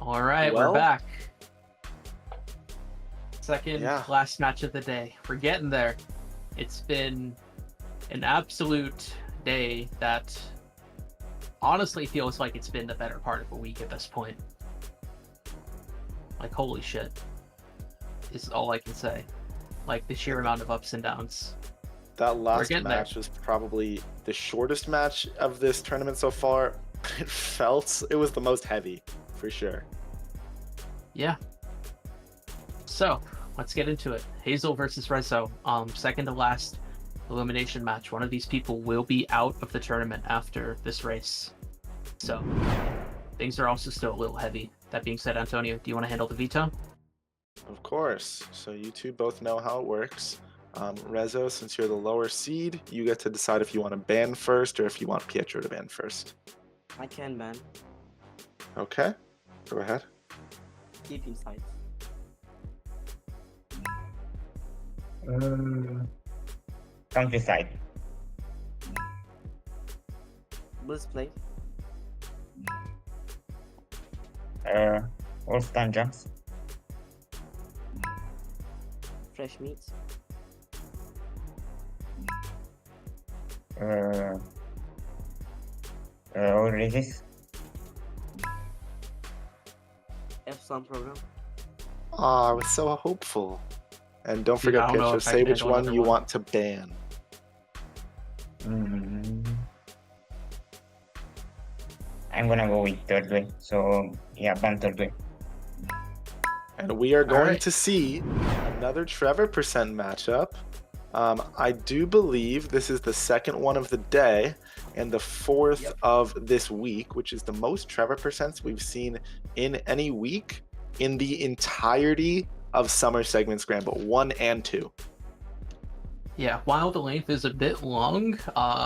All right, we're Well, back. Second yeah, last match of the day. We're getting there. It's been an absolute day that honestly feels like it's been the better part of a week at this point. Like, holy shit, is all I can say. Like, the sheer amount of ups and downs. that We're last getting there. match was probably the shortest match of this tournament so far. It was the most heavy, for sure. Yeah. So, let's get into it. Hazel versus Rezo. Second to last elimination match. One of these people will be out of the tournament after this race. So, things are also still a little heavy. That being said, Antonio, do you want to handle the veto? Of course. So you two both know how it works. Rezo, since you're the lower seed, you get to decide if you want to ban first or if you want Pietro to ban first. I can ban. Okay, go ahead. Keep inside. Countryside. Blitz play. All stand jumps. Fresh meats. All raises. F-Slam program. I was so hopeful. And don't Dude, I forget, don't know Pietro, if I say can which handle one another you one. want to ban. I'm gonna go with third way. So yeah, ban third way. And we are going right. to see another Trevor percent matchup. I do believe this is the second one of the day and the fourth of this week, which is the most Trevor percents we've seen in any week in the entirety of Summer Segment Scramble 1 and 2. Yeah, while the length is a bit long,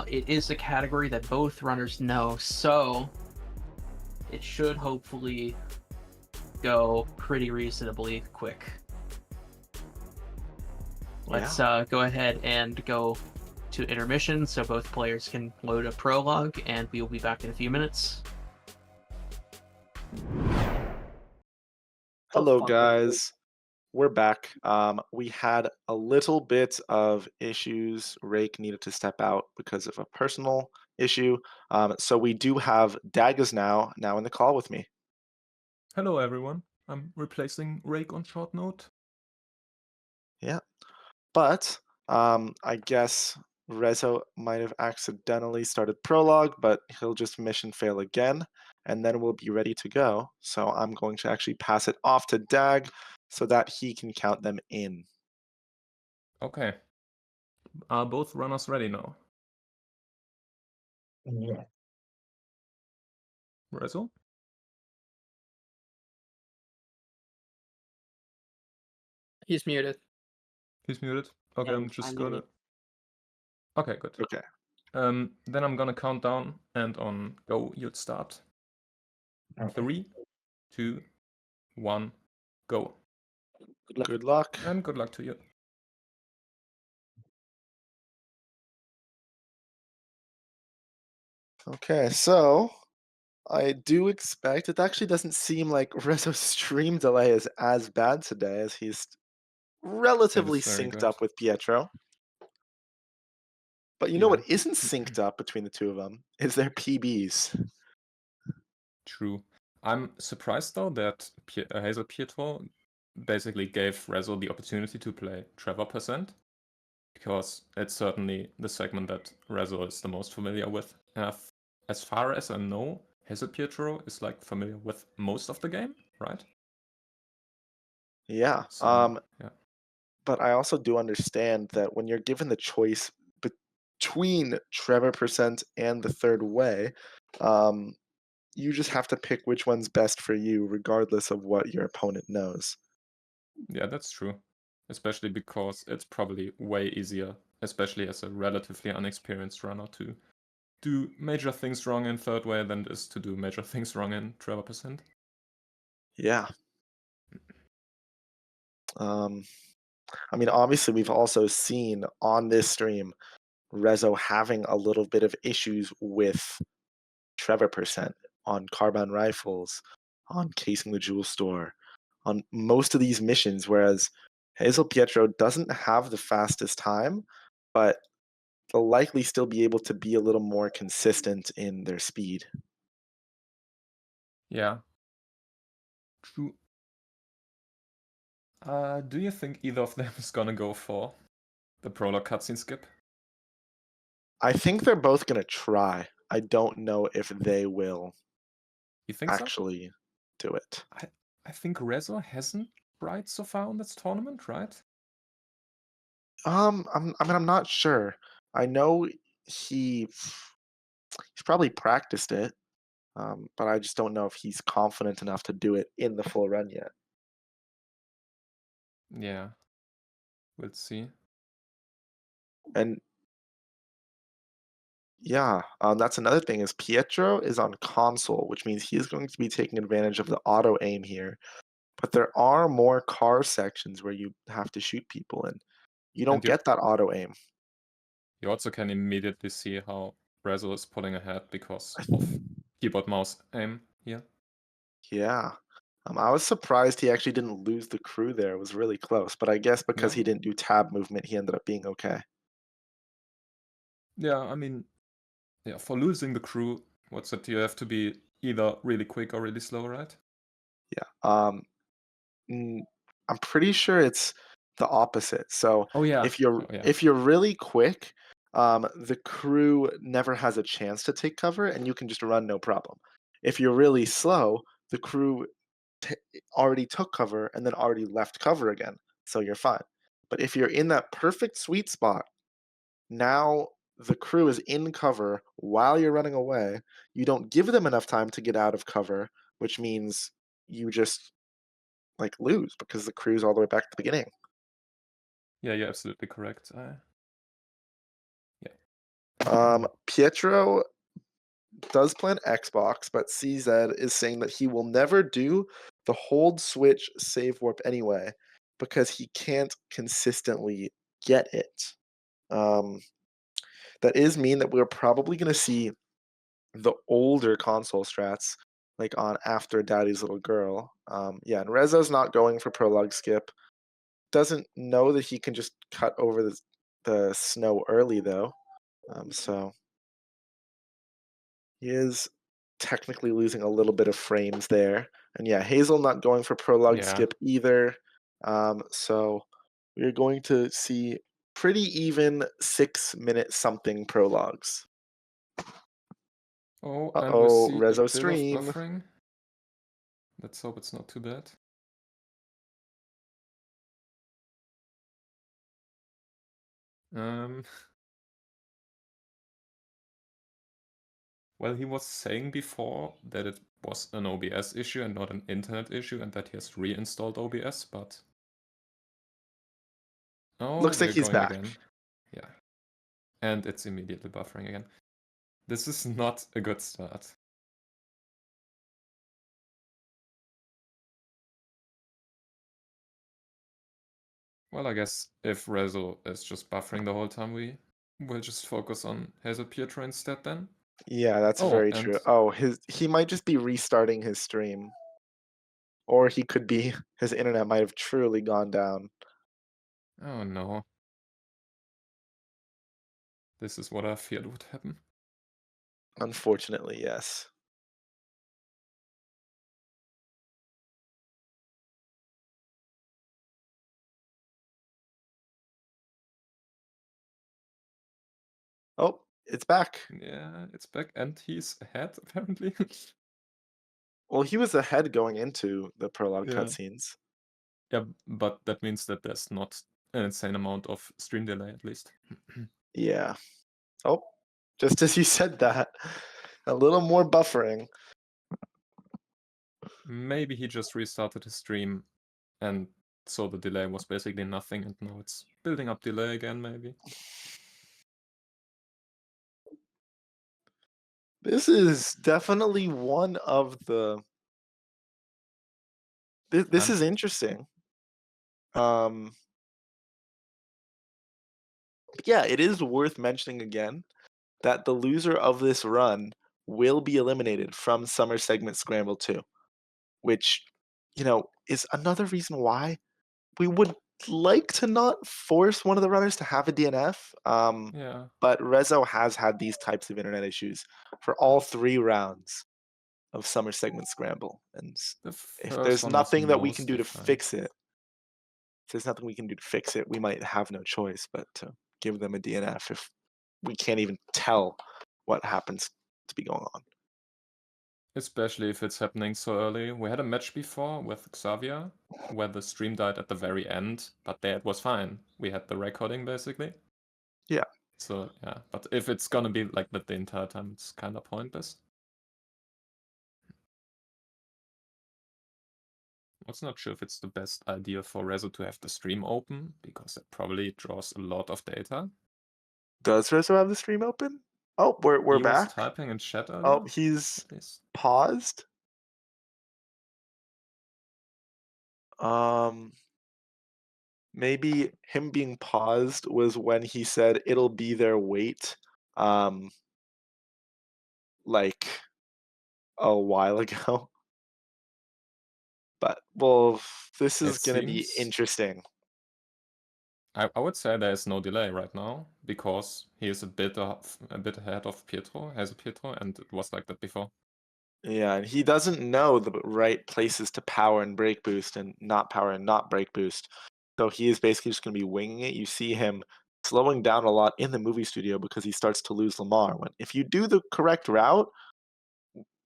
it is a category that both runners know, so it should hopefully go pretty reasonably quick. Let's go ahead and go to intermission so both players can load a prologue, and we will be back in a few minutes. Hello, fuck, guys. We're back. We had a little bit of issues. Rake needed to step out because of a personal issue. So we do have Dagas now in the call with me. Hello everyone, I'm replacing Rake on short note. Yeah. But I guess Rezo might have accidentally started prologue, but he'll just mission fail again, and then we'll be ready to go. So I'm going to actually pass it off to Dag so that he can count them in. Okay. Are both runners ready now? Yeah. Rezo? He's muted. He's muted. Okay, Yeah, I'm just I'm gonna... muted. Okay, good. Okay. Then I'm gonna count down, and on go, you'd start. Okay. 3, 2, 1, go. Good luck. Good luck. And good luck to you. Okay, so I do expect it actually doesn't seem like Rezo's stream delay is as bad today as he's relatively That is very synced good. up with Pietro. But you know what isn't synced up between the two of them is their PBs. True. I'm surprised though that HazelPietro basically gave Rezo the opportunity to play Trevor percent, because it's certainly the segment that Rezo is the most familiar with. As far as I know, HazelPietro is like familiar with most of the game, right? Yeah. So, yeah. But I also do understand that when you're given the choice between Trevor percent and the third way, you just have to pick which one's best for you, regardless of what your opponent knows. Yeah, that's true. Especially because it's probably way easier, especially as a relatively unexperienced runner, to do major things wrong in third way than it is to do major things wrong in Trevor percent. Yeah. I mean, obviously, we've also seen on this stream Rezo having a little bit of issues with Trevor percent on carbine rifles. on casing the jewel store, on most of these missions, whereas HazelPietro doesn't have the fastest time, but they'll likely still be able to be a little more consistent in their speed. Yeah. True. Do you think either of them is gonna go for the prologue cutscene skip? I think they're both going to try. I don't know if they will You think so? actually do it. I think Rezo hasn't tried so far on this tournament, right? I'm not sure. I know he's probably practiced it, but I just don't know if he's confident enough to do it in the full run yet. Yeah. We'll see. And yeah, that's another thing is Pietro is on console, which means he is going to be taking advantage of the auto aim here. But there are more car sections where you have to shoot people, and you don't you- get that auto aim. You also can immediately see how Rezo is pulling ahead because of keyboard mouse aim here. Yeah. I was surprised he actually didn't lose the crew there. It was really close, but I guess because Yeah. he didn't do tab movement, he ended up being okay. Yeah, I mean, yeah, for losing the crew, what's it? You have to be either really quick or really slow, right? Yeah. I'm pretty sure it's the opposite. So Oh yeah. if you're Oh, yeah. if you're really quick, the crew never has a chance to take cover, and you can just run no problem. If you're really slow, the crew already took cover and then already left cover again, so you're fine. But if you're in that perfect sweet spot, now the crew is in cover while you're running away. You don't give them enough time to get out of cover, which means you just like lose because the crew's all the way back to the beginning. Yeah, you're absolutely correct. Pietro does play an Xbox, but CZ is saying that he will never do the hold switch save warp anyway because he can't consistently get it. That is mean that we're probably going to see the older console strats like on After Daddy's Little Girl. Yeah, and Rezo's not going for prologue skip. Doesn't know that he can just cut over the snow early though. So he is technically losing a little bit of frames there. And yeah, Hazel not going for prologue Yeah. skip either. So we're going to see pretty even 6-minute something prologues. Oh, and we Uh-oh, see a Rezo bit stream. of buffering. Let's hope it's not too bad. Well, he was saying before that it was an OBS issue and not an internet issue, and that he has reinstalled OBS, but... Oh, Looks like we're he's going back. again. Yeah. And it's immediately buffering again. This is not a good start. Well, I guess if Rezo is just buffering the whole time, we will just focus on HazelPietro instead then. Yeah, that's Oh, very and- true. Oh, he might just be restarting his stream. Or he could be his internet might have truly gone down. Oh no. This is what I feared would happen. Unfortunately, yes. Oh, it's back. Yeah, it's back, and he's ahead, apparently. Well, he was ahead going into the prologue Yeah. cutscenes. Yeah, but that means that there's not an insane amount of stream delay, at least. Yeah. Oh, just as you said that, a little more buffering. Maybe he just restarted his stream, and so the delay was basically nothing, and now it's building up delay again, maybe. This is definitely one of the. This is interesting. Yeah, it is worth mentioning again that the loser of this run will be eliminated from Summer Segment Scramble 2. which, is another reason why we would like to not force one of the runners to have a DNF. Yeah. But Rezo has had these types of internet issues for all 3 rounds of Summer Segment Scramble. And The if first there's one was nothing that we can do to mostly fine. fix it, we might have no choice but to give them a DNF if we can't even tell what happens to be going on. Especially if it's happening so early. We had a match before with Xavier where the stream died at the very end, but there it was fine. We had the recording basically. Yeah. So yeah, but if it's gonna be like that the entire time, it's kind of pointless. I'm also not sure if it's the best idea for Rezo to have the stream open, because it probably draws a lot of data. Does Rezo have the stream open? Oh, we're He was back. typing in chat Oh, earlier, he's at least. paused. Maybe him being paused was when he said it'll be there, wait, like a while ago. But well, this is It gonna be seems interesting. I would say there is no delay right now, because he is a bit ahead of Pietro, HazelPietro, and it was like that before. Yeah, and he doesn't know the right places to power and brake boost and not power and not brake boost. So he is basically just gonna be winging it. You see him slowing down a lot in the movie studio because he starts to lose Lamar. When if you do the correct route,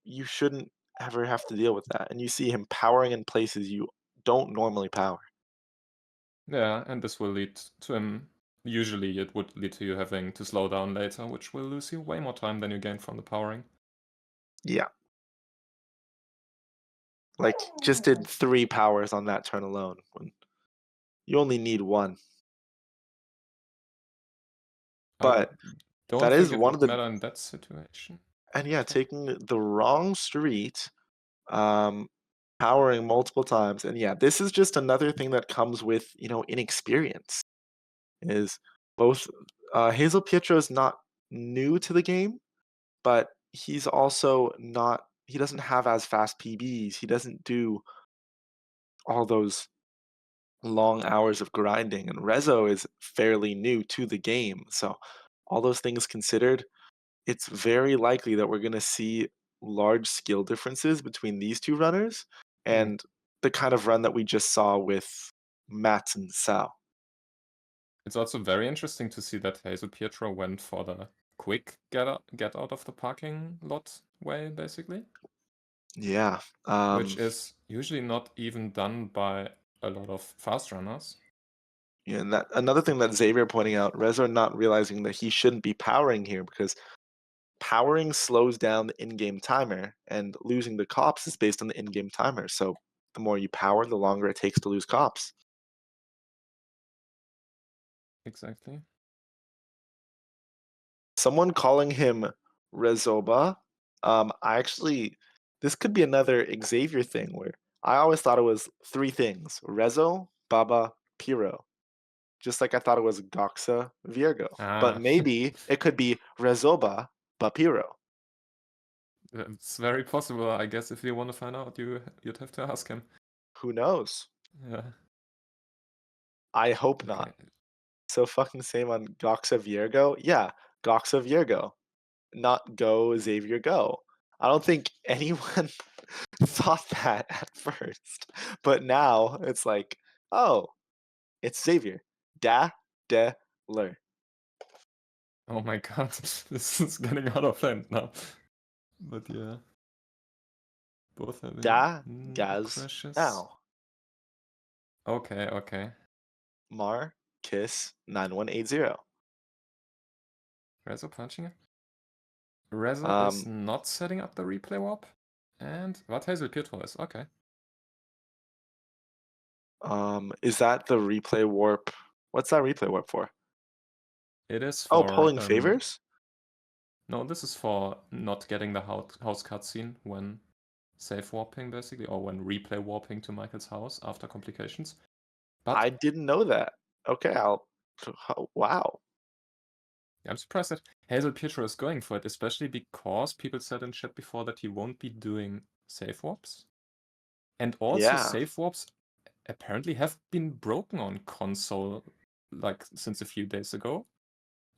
you shouldn't ever have to deal with that. And you see him powering in places you don't normally power. Yeah, and this will lead to him. Usually it would lead to you having to slow down later, which will lose you way more time than you gain from the powering. Yeah. Like, just did 3 powers on that turn alone when you only need 1. But don't that think is it one would of the matter in that situation. and yeah, Okay. taking the wrong street, powering multiple times, and yeah, this is just another thing that comes with, inexperience, is both, HazelPietro is not new to the game, but he's also not he doesn't have as fast PBs, he doesn't do all those long hours of grinding, and Rezo is fairly new to the game, so all those things considered, it's very likely that we're gonna see large skill differences between these 2 runners, and the kind of run that we just saw with Mats and Sao. It's also very interesting to see that HazelPietro went for the quick get out of the parking lot way, basically. Yeah, Which is usually not even done by a lot of fast runners. yeah, and that another thing that Xavier pointing out, Rezo not realizing that he shouldn't be powering here because powering slows down the in-game timer, and losing the cops is based on the in-game timer. So the more you power, the longer it takes to lose cops. Exactly. Someone calling him Rezoba. This could be another Xavier thing where I always thought it was 3 things: Rezo, Baba, Piro. Just like I thought it was Goxa, Virgo. But maybe it could be Rezoba, Bapiro. It's very possible. I guess if you want to find out, you'd have to ask him. Who knows? Yeah. I hope not. So fucking same on Goxa Virgo? Yeah, Goxa Virgo. Not go Xavier go. I don't think anyone thought that at first. But now it's like, oh, it's Xavier. Da de ler. Oh my god, this is getting out of hand now. But yeah. Both having Da gaz crashes. now. Okay. Mar kiss 9180. Rezo punching it. Rezo is Um, not setting up the replay warp. And what HazelPietro is. Okay. is that the replay warp? What's that replay warp for? It is Oh, for pulling favors? no, this is for not getting the house cutscene when safe warping, basically, or when replay warping to Michael's house after complications. But I didn't know that. Okay, wow. I'm surprised that HazelPietro is going for it, especially because people said in chat before that he won't be doing safe warps. And also Yeah. save warps apparently have been broken on console like since a few days ago.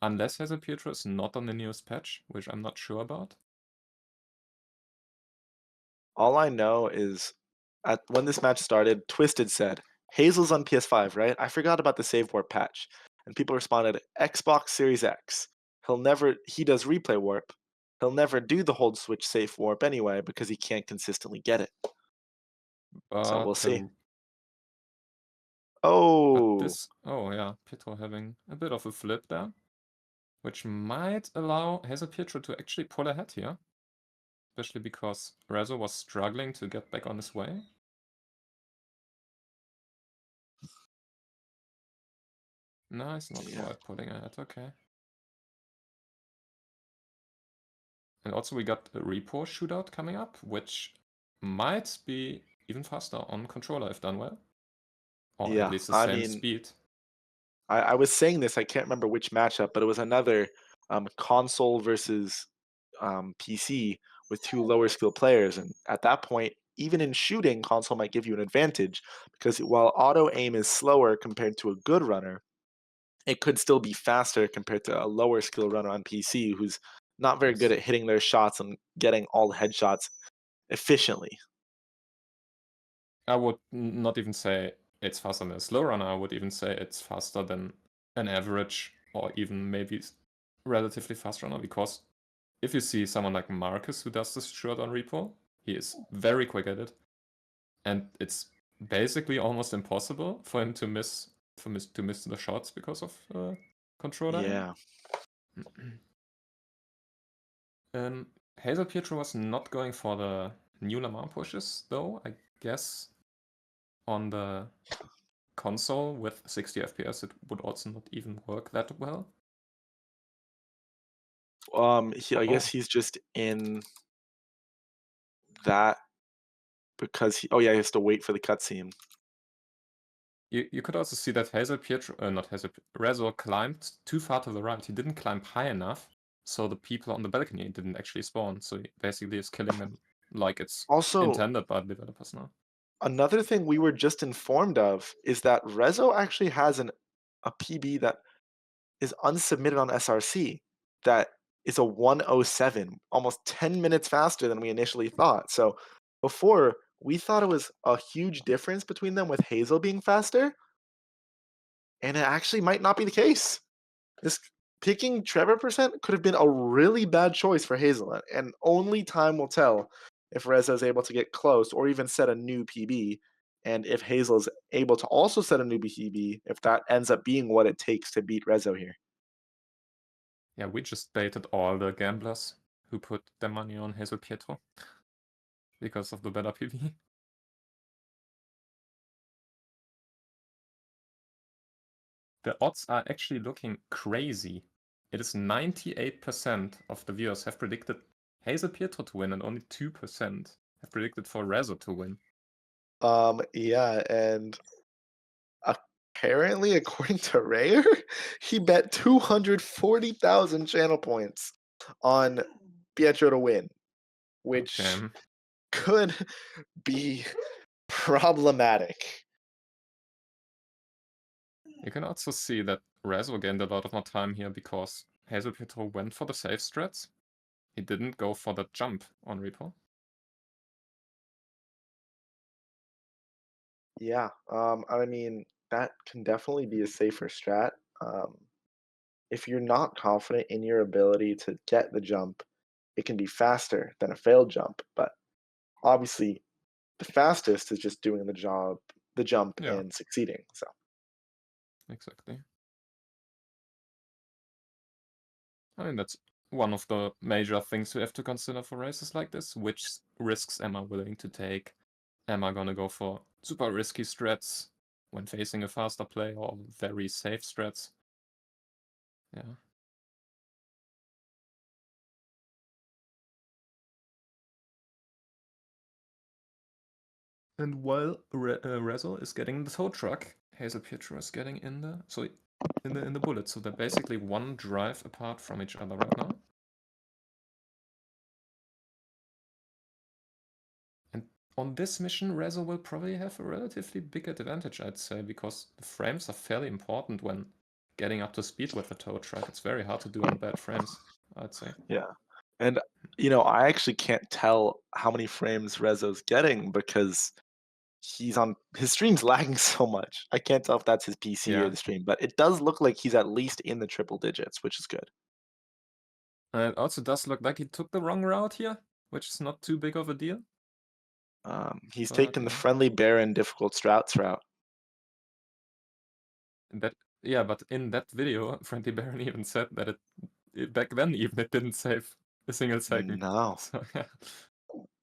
Unless HazelPietro is not on the newest patch, which I'm not sure about. All I know is when this match started, Twisted said, Hazel's on PS5, right? I forgot about the save warp patch. And people responded, Xbox Series X. He does replay warp. He'll never do the hold switch safe warp anyway because he can't consistently get it. So we'll see. Oh, Oh yeah, Pietro having a bit of a flip there, which might allow HazelPietro to actually pull ahead here. Especially because Rezo was struggling to get back on his way. No, he's not quite pulling ahead, okay. And also we got a repo shootout coming up, which might be even faster on controller if done well. Or yeah. at least the I same mean, speed. I was saying this, I can't remember which matchup, but it was another console versus PC with two lower skill players. And at that point, even in shooting, console might give you an advantage because while auto aim is slower compared to a good runner, it could still be faster compared to a lower skill runner on PC who's not very good at hitting their shots and getting all headshots efficiently. I would not even say it's faster than a slow runner. I would even say it's faster than an average or even maybe relatively fast runner, because if you see someone like Marcus who does this shot on repo, he is very quick at it. And it's basically almost impossible for him to miss the shots because of controller. Yeah. HazelPietro was not going for the new Lamar pushes, though. I guess on the console with 60 FPS, it would also not even work that well. I guess he's just in that because he has to wait for the cutscene. You could also see that Rezo climbed too far to the right. He didn't climb high enough, so the people on the balcony didn't actually spawn. So he basically is killing them like it's Also intended by the developers now. Another thing we were just informed of is that Rezo actually has a PB that is unsubmitted on SRC that is a 107, almost 10 minutes faster than we initially thought. So before, we thought it was a huge difference between them with Hazel being faster, and it actually might not be the case. This picking Trevor percent could have been a really bad choice for Hazel, and only time will tell if Reza is able to get close or even set a new PB, and if Hazel is able to also set a new PB, if that ends up being what it takes to beat Rezo here. Yeah, we just baited all the gamblers who put their money on HazelPietro because of the better PB. The odds are actually looking crazy. It is 98% of the viewers have predicted HazelPietro to win, and only 2% have predicted for Rezo to win. Yeah, and apparently, according to Rayer, he bet 240,000 channel points on Pietro to win, which could be problematic. You can also see that Rezo gained a lot of more time here because HazelPietro went for the safe strats. He didn't go for the jump on repo. Yeah, I mean, that can definitely be a safer strat. If you're not confident in your ability to get the jump, it can be faster than a failed jump. But obviously, the fastest is just doing the jump and succeeding. So exactly. I mean, that's one of the major things we have to consider for races like this. Which risks am I willing to take? Am I gonna go for super risky strats when facing a faster player, or very safe strats? Yeah. And while Rezo is getting the tow truck, HazelPietro is getting in the bullet. So they're basically one drive apart from each other right now. And on this mission, Rezo will probably have a relatively big advantage, I'd say, because the frames are fairly important when getting up to speed with the tow truck. It's very hard to do on bad frames, I'd say. Yeah. And, I actually can't tell how many frames Rezo's getting because his stream's lagging so much. I can't tell if that's his PC or Yeah. the stream, but it does look like he's at least in the triple digits, which is good. And it also does look like he took the wrong route here, which is not too big of a deal. He's But, taken the yeah. friendly Baron difficult strouts route. Yeah, but in that video, Friendly Baron even said that back then even it didn't save a single second. No. So, yeah.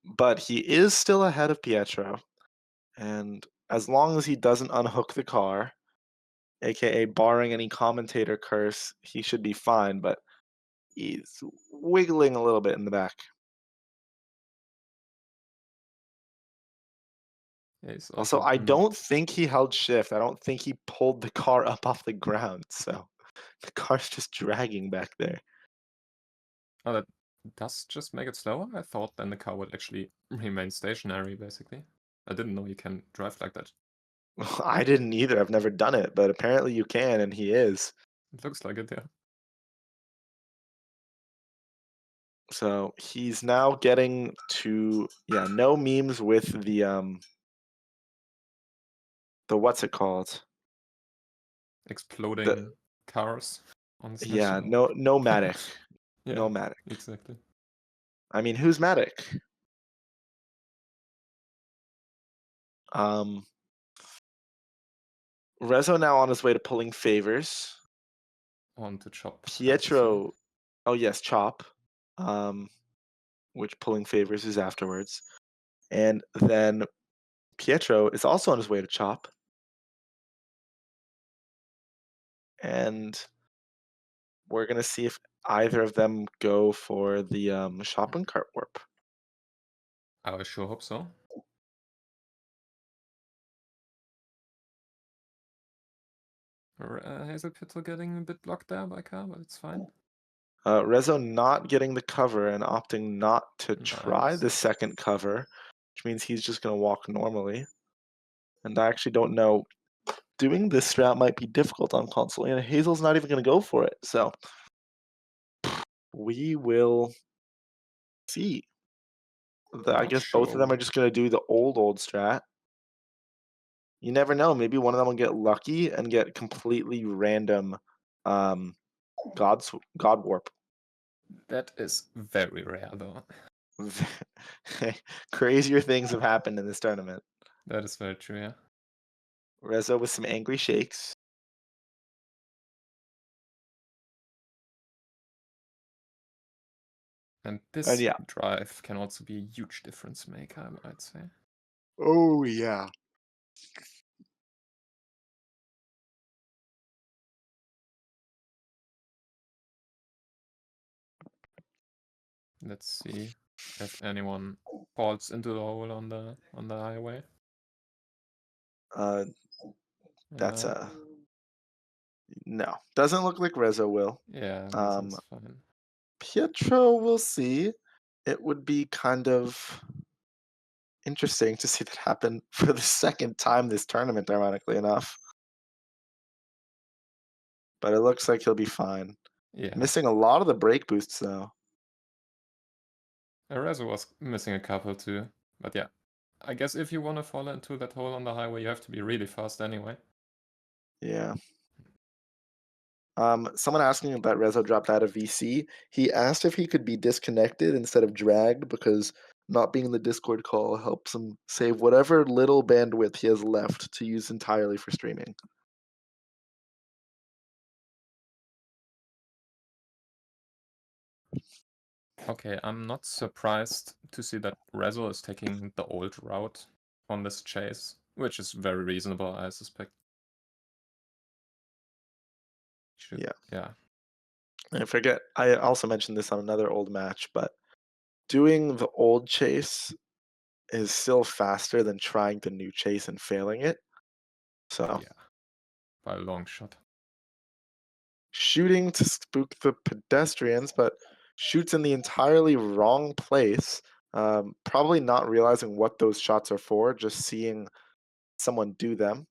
But he is still ahead of Pietro. And as long as he doesn't unhook the car, aka barring any commentator curse, he should be fine, but he's wiggling a little bit in the back. Yeah, he's Also, I don't think he held shift. I don't think he pulled the car up off the ground, so the car's just dragging back there. Oh, that does just make it slower? I thought then the car would actually remain stationary, basically. I didn't know you can drive like that. I didn't either. I've never done it, but apparently you can, and he is. It looks like it, yeah. So he's now getting to no memes with the what's it called? Exploding cars on this Yeah, mission. no Matic. Yeah, No Matic. exactly. I mean, who's Matic? Rezo now on his way to pulling favors. On to Chop. Pietro, oh yes, Chop, which pulling favors is afterwards. And then Pietro is also on his way to Chop. And we're going to see if either of them go for the shopping cart warp. I sure hope so. HazelPietro getting a bit blocked there by car, but it's fine. Rezo not getting the cover and opting not to try Nice. the second cover, which means he's just going to walk normally. And I actually don't know. Doing this strat might be difficult on console, and Hazel's not even going to go for it. So we will see. I Not guess both of them sure. are just going to do the old strat. You never know. Maybe one of them will get lucky and get completely random God warp. That is very rare, though. Crazier things have happened in this tournament. That is very true, yeah. Rezo with some angry shakes. And this yeah. drive can also be a huge difference maker, I'd say. Oh, yeah. Let's see if anyone falls into the hole on the highway. That's no. Doesn't look like Rezo will. Yeah, that's fine. Pietro, we'll see. It would be kind of interesting to see that happen for the second time this tournament, ironically enough. But it looks like he'll be fine. Yeah. Missing a lot of the brake boosts, though. Rezo was missing a couple too. But yeah, I guess if you want to fall into that hole on the highway, you have to be really fast anyway. Yeah. Someone asking that Rezo dropped out of VC. He asked if he could be disconnected instead of dragged because not being in the Discord call helps him save whatever little bandwidth he has left to use entirely for streaming. Okay, I'm not surprised to see that Rezo is taking the old route on this chase, which is very reasonable, I suspect. Yeah. I forget. I also mentioned this on another old match, but doing the old chase is still faster than trying the new chase and failing it. So yeah, by a long shot. Shooting to spook the pedestrians, but shoots in the entirely wrong place. Probably not realizing what those shots are for, just seeing someone do them.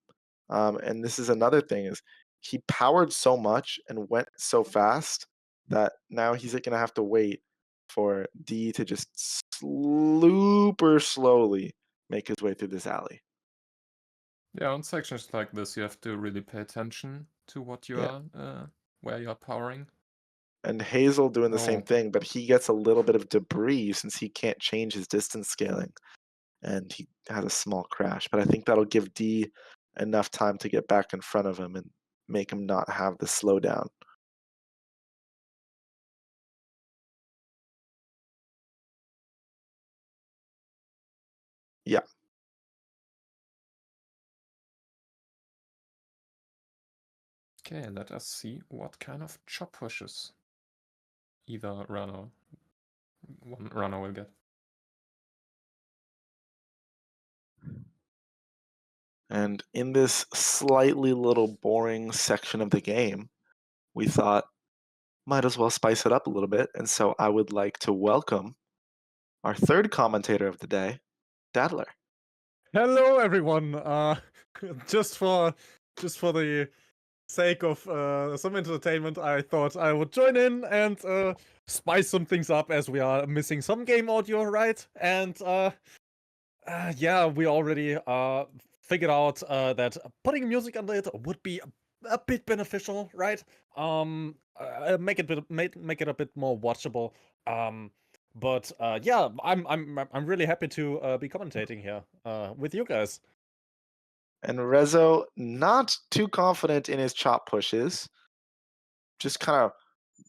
And this is another thing is he powered so much and went so fast that now he's going to have to wait for D to just super slowly make his way through this alley. Yeah, on sections like this, you have to really pay attention to what you Yeah. are, where you are powering. And Hazel doing the same Oh. thing, but he gets a little bit of debris since he can't change his distance scaling. And he has a small crash. But I think that'll give D enough time to get back in front of him and make him not have the slowdown. Yeah. Okay, let us see what kind of chop pushes either one runner will get. And in this slightly little boring section of the game, we thought might as well spice it up a little bit. And so I would like to welcome our third commentator of the day, Dadler. Hello, everyone. Just for the sake of some entertainment, I thought I would join in and spice some things up as we are missing some game audio, right? And yeah, we already figured out that putting music under it would be a bit beneficial, right? Make it a bit more watchable. But yeah, I'm really happy to be commentating here with you guys. And Rezo, not too confident in his chop pushes, just kind of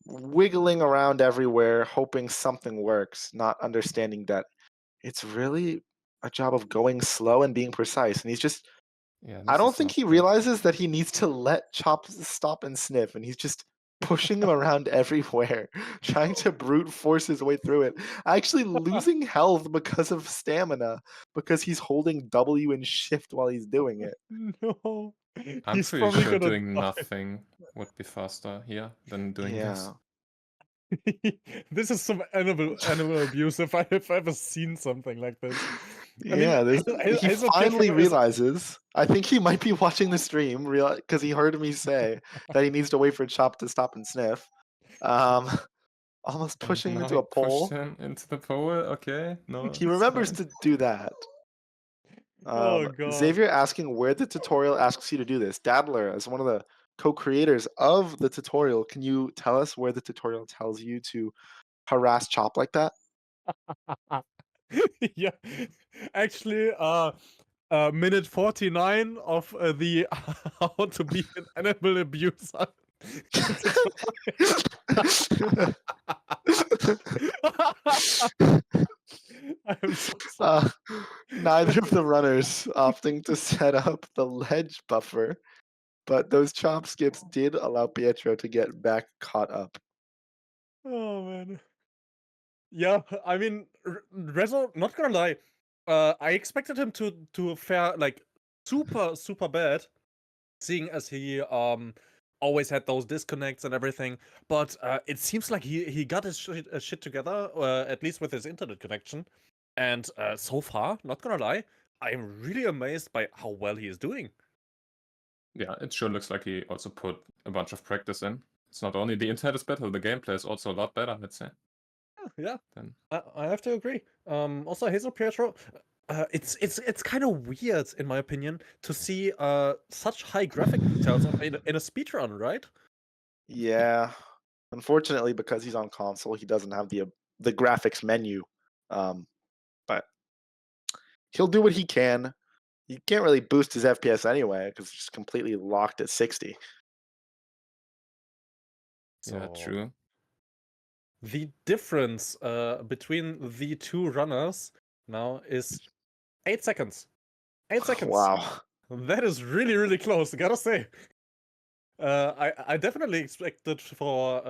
wiggling around everywhere, hoping something works, not understanding that it's really a job of going slow and being precise. And he's just, Yeah, I this don't is think not he good. realizes that he needs to let Chop stop and sniff, and he's just pushing him around everywhere, trying to brute force his way through it. Actually losing health because of stamina, because he's holding W and shift while he's doing it. No, I'm he's pretty probably sure gonna doing die. nothing would be faster here than doing this. Yeah. This is some animal abuse if I've ever seen something like this. I mean, Yeah, he HazelPietro finally is realizes. I think he might be watching the stream, because he heard me say that he needs to wait for Chop to stop and sniff. Almost pushing him Now into he a pushed pole. him into the pole. Okay, no. He it's remembers fine. to do that. Oh god. Xavier asking where the tutorial asks you to do this. Dadler, as one of the co-creators of the tutorial, can you tell us where the tutorial tells you to harass Chop like that? Yeah, actually, minute 49 of the how to be an animal abuser. I'm so sorry. Neither of the runners opting to set up the ledge buffer, but those chop skips did allow Pietro to get back caught up. Oh man. Yeah, I mean, Rezo, not gonna lie, I expected him to fare like super bad, seeing as he always had those disconnects and everything. But it seems like he got his shit together, at least with his internet connection. And so far, not gonna lie, I'm really amazed by how well he is doing. Yeah, it sure looks like he also put a bunch of practice in. It's not only the internet is better, the gameplay is also a lot better, let's say. Yeah, Then I have to agree. Also, HazelPietro, it's kind of weird, in my opinion, to see such high graphic details in a speedrun, right? Yeah, unfortunately, because he's on console, he doesn't have the graphics menu. But he'll do what he can. He can't really boost his FPS anyway because it's just completely locked at 60. yeah, So, true. the difference between the two runners now is 8 seconds. 8 seconds. Wow. That is really close, gotta say. I definitely expected for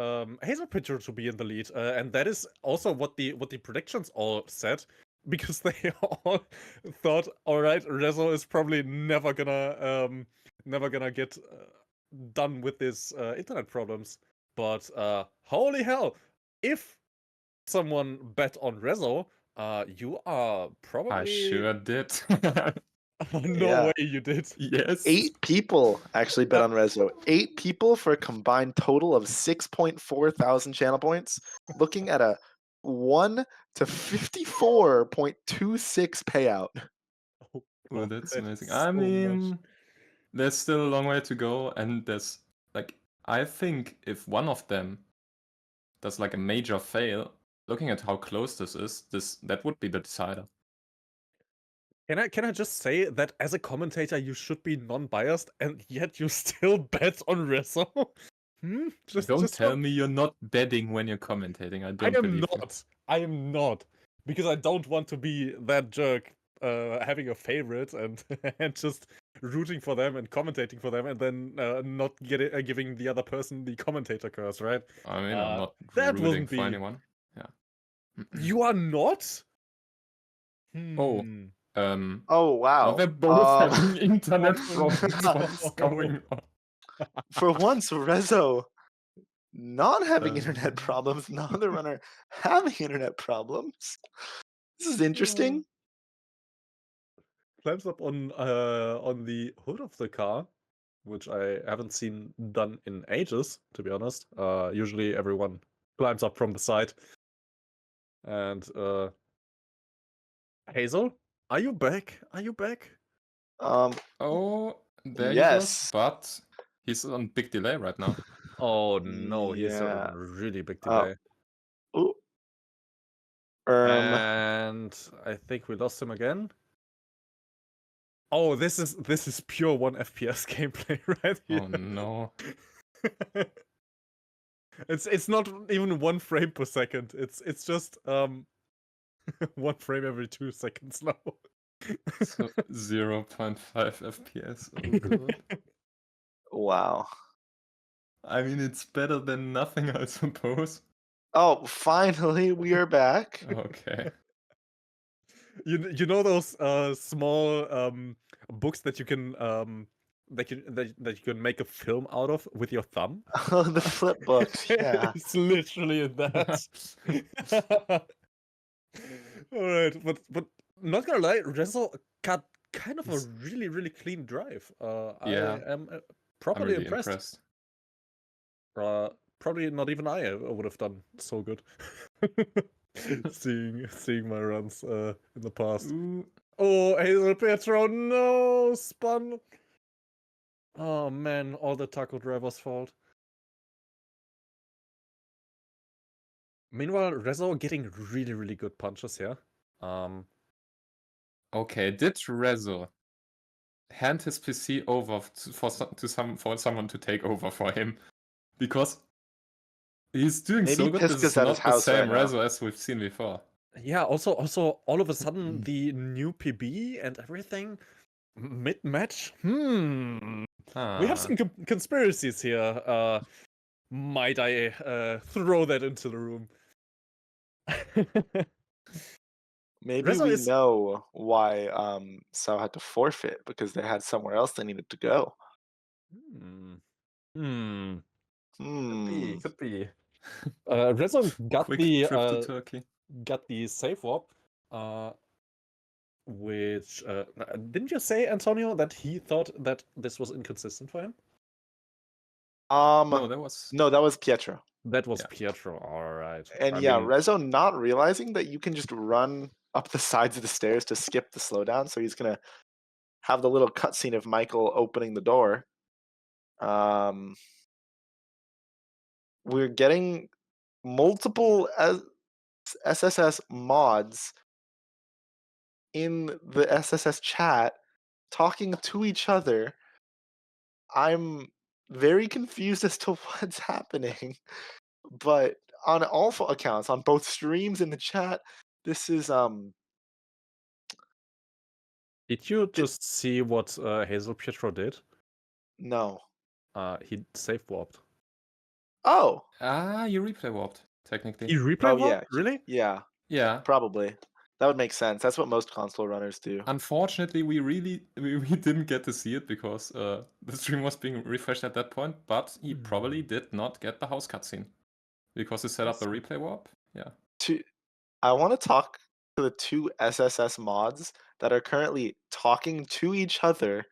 HazelPietro to be in the lead, and that is also what the predictions all said, because they all thought, all right, Rezo is probably never gonna get done with his internet problems. But holy hell, if someone bet on Rezo, You are probably. I sure did. No Yeah. way you did. Yes. 8 people actually bet on Rezo. 8 people for a combined total of 6.4 thousand channel points, looking at a 1 to 54.26 payout. Oh, Well, God, that's that amazing. is I so mean, much. there's still a long way to go, and there's like, I think if one of them does like a major fail, looking at how close this is, that would be the decider. Can I just say that as a commentator you should be non-biased, and yet you still bet on Rezo? Don't tell me you're not betting when you're commentating. I don't believe you. I am not, because I don't want to be that jerk, having a favorite and and just rooting for them and commentating for them, and then not giving the other person the commentator curse, right? I mean, I'm not that rooting wouldn't for be. anyone. Yeah. You are not. Oh. Oh wow. Now they're both having internet problems. What's going on? For once, Rezo not having internet problems, not the runner having internet problems. This is interesting. Climbs up on the hood of the car, which I haven't seen done in ages, to be honest. Usually everyone climbs up from the side. And Hazel, are you back? Are you back? Oh, there Yes. he was, but he's on big delay right now. Oh no, he's Yeah. on really big delay. Ooh. And I think we lost him again. Oh, this is pure 1 FPS gameplay right here. Oh no. It's not even 1 frame per second. It's just 1 frame every 2 seconds now. So 0.5 FPS. Oh god. Wow. I mean, it's better than nothing, I suppose. Oh, finally we are back. Okay. You know those small books that you can that you can make a film out of with your thumb? Oh, the flip books. Yeah. It's literally in that. All right, but not gonna lie, Rezo got kind of a really clean drive. Yeah. I am I'm properly really impressed. Probably not even I would have done so good. seeing my runs in the past. Ooh. Oh, HazelPietro, no spun. Oh man, all the taco driver's fault. Meanwhile, Rezo getting really good punches here. Okay, did Rezo hand his PC over for someone to take over for him? Because he's doing Maybe so good. This Piska's is at not his the house same right now. Rezo as we've seen before. Yeah, also all of a sudden the new PB and everything mid-match. We have some conspiracies here. Might I throw that into the room? Maybe Rezo we is- know why Sao had to forfeit, because they had somewhere else they needed to go. Could be. Rezo got Quick the trip to Turkey. got the safe warp, which didn't you say, Antonio, that he thought that this was inconsistent for him? No, that was Pietro. That was Pietro. All right. And I yeah, mean- Rezo not realizing that you can just run up the sides of the stairs to skip the slowdown, so he's gonna have the little cutscene of Michael opening the door. We're getting multiple SSS mods in the SSS chat talking to each other. I'm very confused as to what's happening, but on all accounts, on both streams and the chat, this is Did you just see what HazelPietro did? No. He safe warped. Oh. You replay warped, technically. He replay warped? Yeah. Really? Yeah. Yeah. Probably. That would make sense. That's what most console runners do. Unfortunately, we didn't get to see it because the stream was being refreshed at that point, but he probably did not get the house cutscene because he set up the replay warp. Yeah. I want to talk to the two SSS mods that are currently talking to each other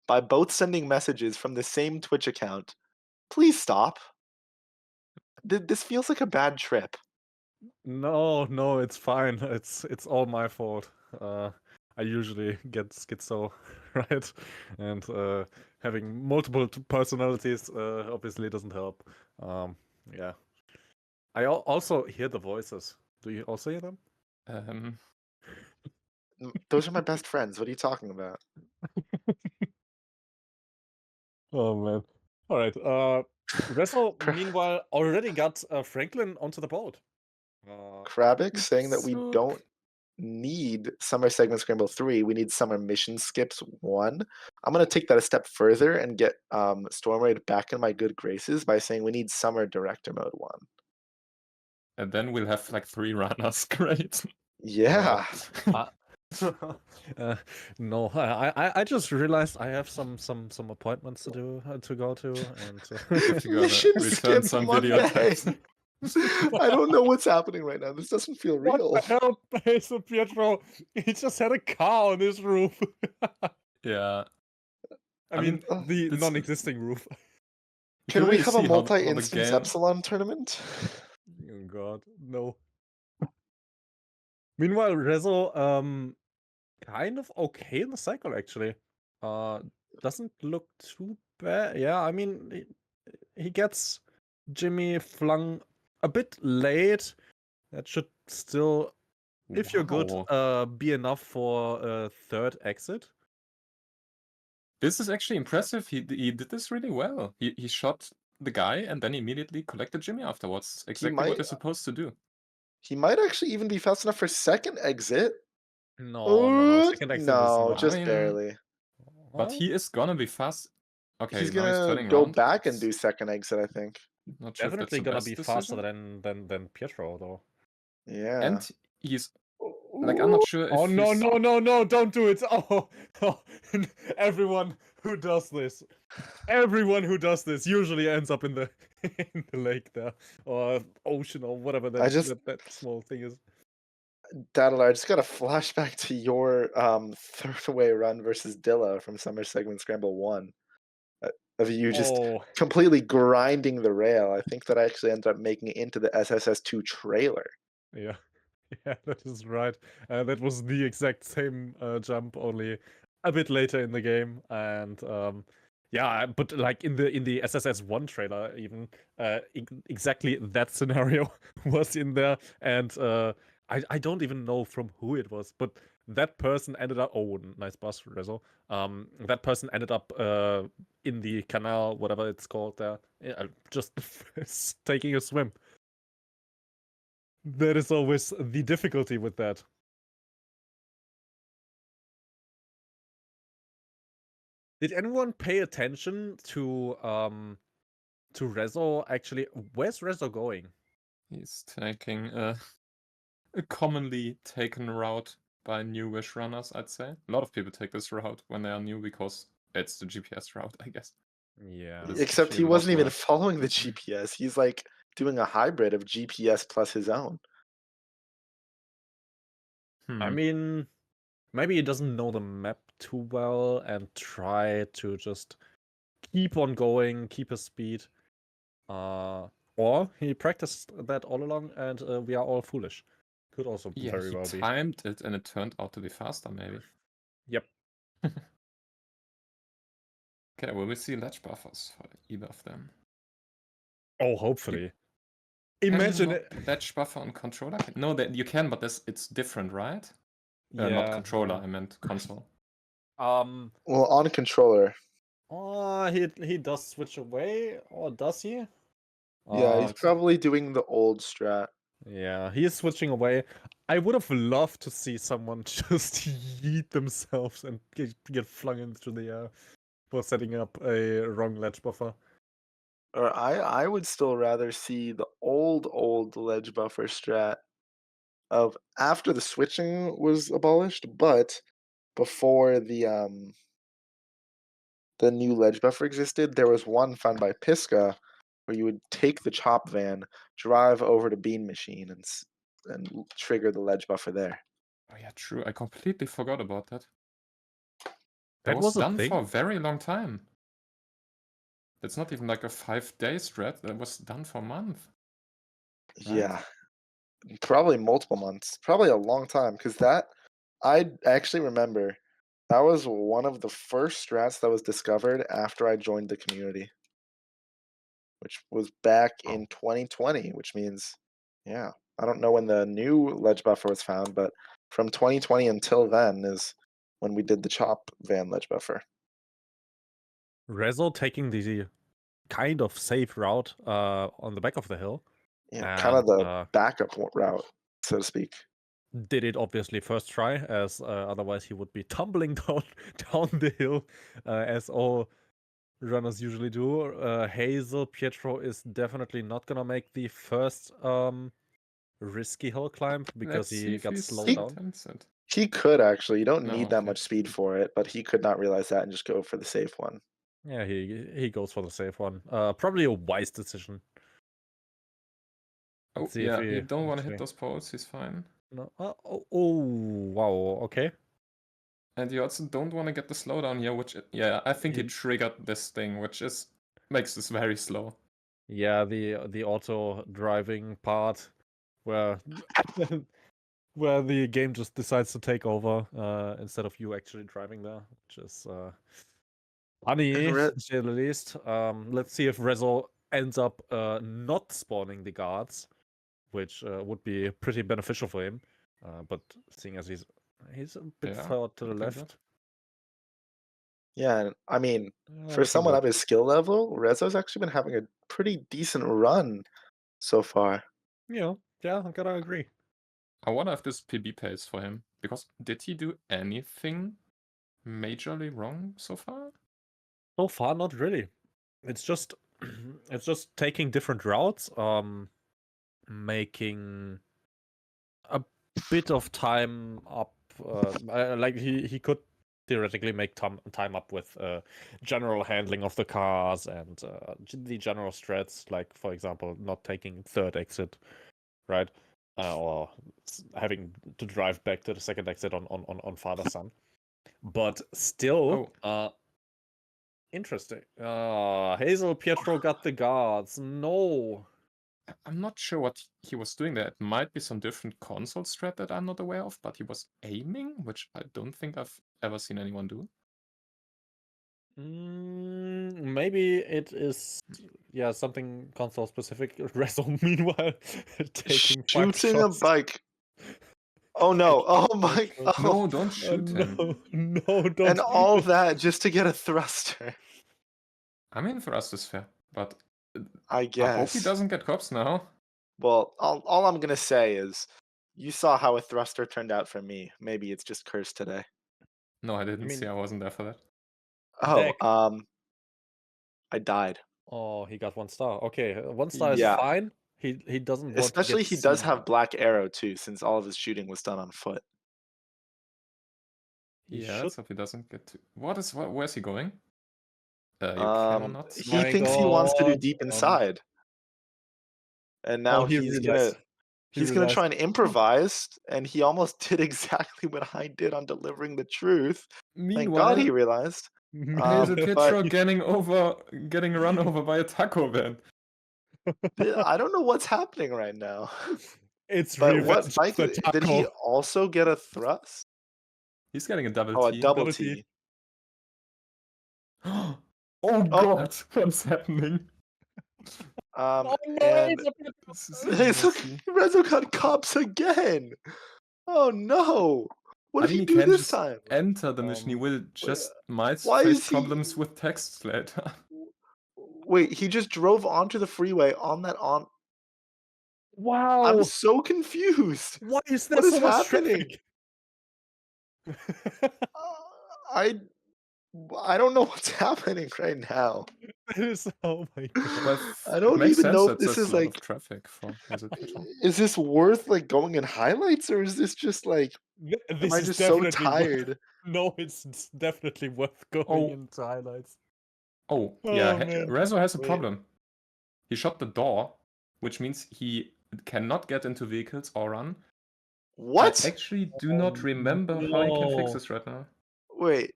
by both sending messages from the same Twitch account. Please stop. This feels like a bad trip. No, no, it's fine. It's all my fault. I usually get schizo, right? And having multiple personalities obviously doesn't help. Yeah. I also hear the voices. Do you also hear them? Those are my best friends. What are you talking about? Oh man. All right. Wrestle meanwhile already got Franklin onto the boat. Krabik saying that we So- don't need Summer Segment Scramble 3. We need Summer Mission Skips 1. I'm going to take that a step further and get Stormraid back in my good graces by saying we need Summer Director Mode 1. And then we'll have like 3 runners. Great. Yeah. No, I just realized I have some appointments to do to go to, and Have to go Mission return skip some Monday. video clips. I don't know what's happening right now. This doesn't feel real. What the hell, HazelPietro? He just had a car on his roof. Yeah. I mean, the this- non-existing roof. Can we really have a see how the multi-instance game- Epsilon tournament? Oh god, no. Meanwhile, Rezo, kind of okay in the cycle actually. Doesn't look too bad. Yeah, I mean, he gets Jimmy flung a bit late. That should still, if you're good, Wow. be enough for a third exit. This is actually impressive. He did this really well. He shot the guy and then immediately collected Jimmy afterwards. Exactly what might- you're supposed to do. He might actually even be fast enough for second exit. No. Second exit is no, not. just I mean, barely. But he is gonna be fast. Okay, He's now he's gonna turning go around. back and do second exit, I think. Not sure if that's Definitely the gonna best be decision. faster than Pietro though. Yeah. And he's like, I'm not sure if Oh no, he's... no, don't do it. Oh, everyone who does this usually ends up in the in the lake there, or ocean, or whatever that small thing is. Daddler, I just got a flashback to your third way run versus Dilla from Summer Segment Scramble 1. Of you just Oh, completely grinding the rail. I think that I actually ended up making it into the SSS2 trailer. yeah. Yeah, that is right. That was the exact same jump, only a bit later in the game, and yeah, but like in the SSS1 trailer, even exactly that scenario was in there, and I don't even know from who it was, but that person ended up. Oh, nice bus, Rezo. That person ended up in the canal, whatever it's called there, just taking a swim. That is always the difficulty with that. Did anyone pay attention to Rezo actually? Where's Rezo going? He's taking a commonly taken route by new Wish runners, I'd say. A lot of people take this route when they are new because it's the GPS route, I guess. Yeah. It's Except actually he a lot wasn't even worse. following the GPS. He's like doing a hybrid of GPS plus his own. I mean, maybe he doesn't know the map too well and try to just keep on going, keep his speed. Or he practiced that all along and we are all foolish. Could also Yeah, very he well be. timed it and it turned out to be faster, maybe. Yep. Okay, will we see ledge buffers for either of them? Oh, hopefully. Can you Imagine not it. ledge buffer on controller? No, that you can, but it's different, right? Yeah. Not controller, I meant console. Well, on controller. Oh, he does switch away, or does he? Yeah, he's it's- probably doing the old strat. Yeah, he is switching away. I would have loved to see someone just yeet themselves and get flung into the air for setting up a wrong ledge buffer. Or I would still rather see the old ledge buffer strat of after the switching was abolished, but before the new ledge buffer existed, there was one found by Pisca where you would take the chop van, drive over to Bean Machine, and trigger the ledge buffer there. Oh yeah, true. I completely forgot about that. That was was a done thing? for a very long time. That's not even like a 5-day strat. That was done for a month. Right? Yeah, probably multiple months, probably a long time. Because that, I actually remember, that was one of the first strats that was discovered after I joined the community, which was back in 2020. Which means, yeah, I don't know when the new ledge buffer was found, but from 2020 until then is when we did the chop van ledge buffer. Rezo taking the kind of safe route on the back of the hill. Yeah, kind of And, the backup route, so to speak. did it obviously first try, as otherwise he would be tumbling down the hill, as all runners usually do. HazelPietro is definitely not gonna make the first risky hill climb because Let's see he if got he's slowed down. tempted. He could actually. You don't No, need that okay. much speed for it, but he could not realize that and just go for the safe one. Yeah, he goes for the safe one. Probably a wise decision. Oh, Let's see if yeah, he you don't want to hit actually- those poles. He's fine. No. Oh, wow. Okay. And you also don't want to get the slowdown here, which, yeah, I think he He- triggered this thing, which makes this very slow. Yeah, the auto driving part where where the game just decides to take over instead of you actually driving there, which is funny And to say the least. Let's see if Rezo ends up not spawning the guards, which would be pretty beneficial for him. But seeing as he's a bit Yeah, far to the looking good. left. Yeah, and I mean, for looking someone good. of his skill level, Rezo's actually been having a pretty decent run so far. Yeah, I'm gonna agree. I wonder if this PB pays for him, because did he do anything majorly wrong so far? So far, not really. It's just it's just taking different routes, making a bit of time up. Like he could theoretically make time up with general handling of the cars and the general strats, like for example, not taking third exit, right? Or having to drive back to the second exit on father son. But still, interesting. HazelPietro got the guards. No. I'm not sure what he was doing there. It might be some different console strat that I'm not aware of, but he was aiming, which I don't think I've ever seen anyone do. Maybe it is, something console specific. Rezo, meanwhile, taking 5 Shooting a shots. bike. Oh no! Oh my! Oh, No, don't shoot no, him. no, don't. And all that just to get a thruster. I mean, for us, it's fair, but I I hope he guess. doesn't get cops now. Well, all I'm gonna say is, you saw how a thruster turned out for me. Maybe it's just cursed today. No, I didn't see. mean- I wasn't there for that. Oh, Deck. I died. Oh, he got 1 star. Okay, 1 star is Yeah. fine. He doesn't want Especially to he get does seen. have black arrow too, since all of his shooting was done on foot. He Yeah, should. let's hope he doesn't get to. Where's he going? You cannot. He My thinks he wants to do God, deep inside, and now he he's realized. gonna try and improvise, and he almost did exactly what I did on delivering the truth. Thank God he realized. HazelPietro but getting run over by a taco van. I don't know what's happening right now. It's But revenge what of bike the did he taco. also get a thrust? He's getting a double Oh, a T. double Double T. T. Oh God, what's happening? Oh no, and This is Hazel, messy. Rezo got cops again. Oh no! What I did mean, he he do can this just time? enter the mission. He will just might why face is he- problems with text later. Wait, he just drove onto the freeway on that on. Wow. I'm so confused. Why is there What is so much happening? traffic? I don't know what's happening right now. Oh my God. Well, I don't it makes even sense know that if this there's is a lot like. of traffic for HazelPietro. Is this worth like going in highlights, or is this just like? Am This I is just so definitely tired? No, it's definitely worth going Oh. into highlights. Oh, yeah, man. Rezo has a Wait. problem. He shot the door, which means he cannot get into vehicles or run. What? I actually do not remember how you can fix no. this right now. Wait.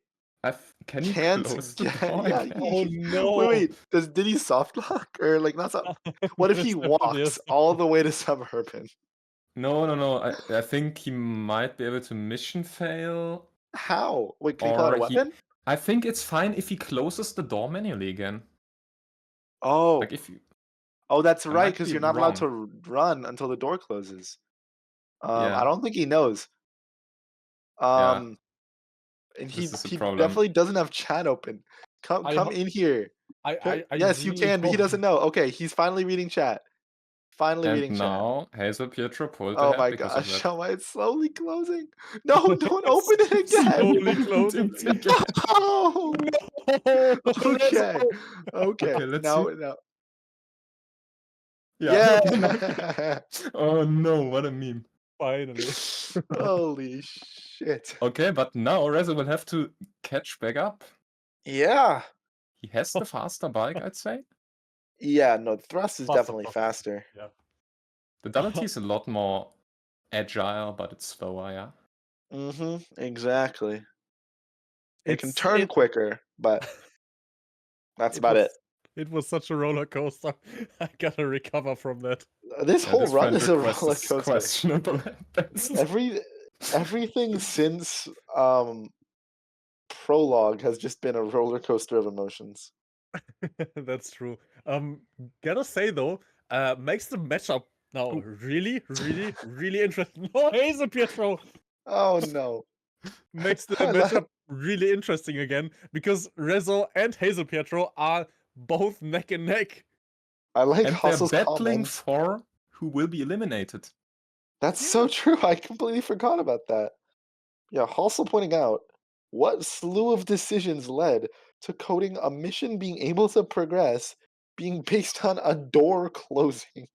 Can you Can't close the get. door? Yeah. again? Oh no. Wait. Did he soft lock or like not soft? What if This he definitely walks is. all the way to Suburban? No. I think he might be able to mission fail. How? Wait, can he pull out a Or weapon? I think it's fine if he closes the door manually again. Oh. Like if you. Oh, that's I right, might because be you're not allowed wrong. to run until the door closes. Yeah. I don't think he knows. Yeah. And This is a he problem. definitely doesn't have chat open. Come I come ho- in here. I Yes, you really can, but he hope- doesn't know. Okay, he's finally reading chat. Finally And reading chat. now HazelPietro pulled Oh ahead my because of gosh, that. how am I slowly closing? No, don't open it again. Slowly closing. Oh, No. okay. Okay. Okay, let's Now, see. now. Yeah. Yeah. Oh no, what a meme. Finally. Holy shit. Okay, but now Reza will have to catch back up. Yeah. He has the faster bike, I'd say. Yeah, no, thrust is Faster, definitely faster. Yeah. The double T is a lot more agile, but it's slower, yeah. Exactly. It can It's- turn it- quicker, but that's about it. It was such a roller coaster. I gotta recover from that. This Yeah, whole this run friend is a request roller is coaster. questionable at best. Everything since prologue has just been a roller coaster of emotions. That's true. Gotta say though, makes the matchup now really, really, really interesting. No, HazelPietro Oh no. makes the I like- matchup really interesting again because Rezo and HazelPietro are both neck and neck. I like And they're Hustle's battling comments. for who will be eliminated. That's so true. I completely forgot about that. Yeah, Hustle pointing out what slew of decisions led to coding a mission being able to progress being based on a door closing.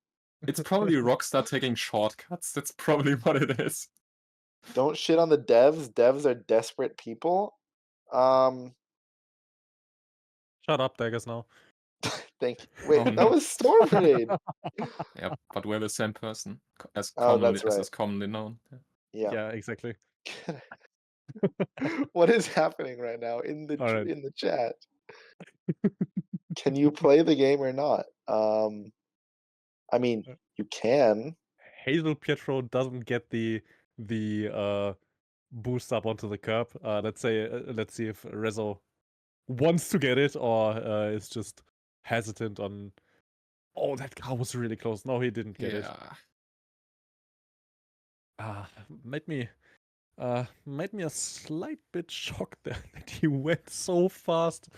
It's probably Rockstar taking shortcuts. That's probably what it is. Don't shit on the devs. Devs are desperate people. Shut up, Daggers now. Wait, Oh, that no. was Storm Parade. Yeah, but we're the same person, as Oh, commonly that's as right. is commonly known. Yeah. Yeah, exactly. What is happening right now in the All right. in the chat? Can you play the game or not? I mean, you can. HazelPietro doesn't get the boost up onto the curb. Let's see if Rezo wants to get it or is just hesitant on. Oh, that car was really close. No, he didn't get it. Made me a slight bit shocked that he went so fast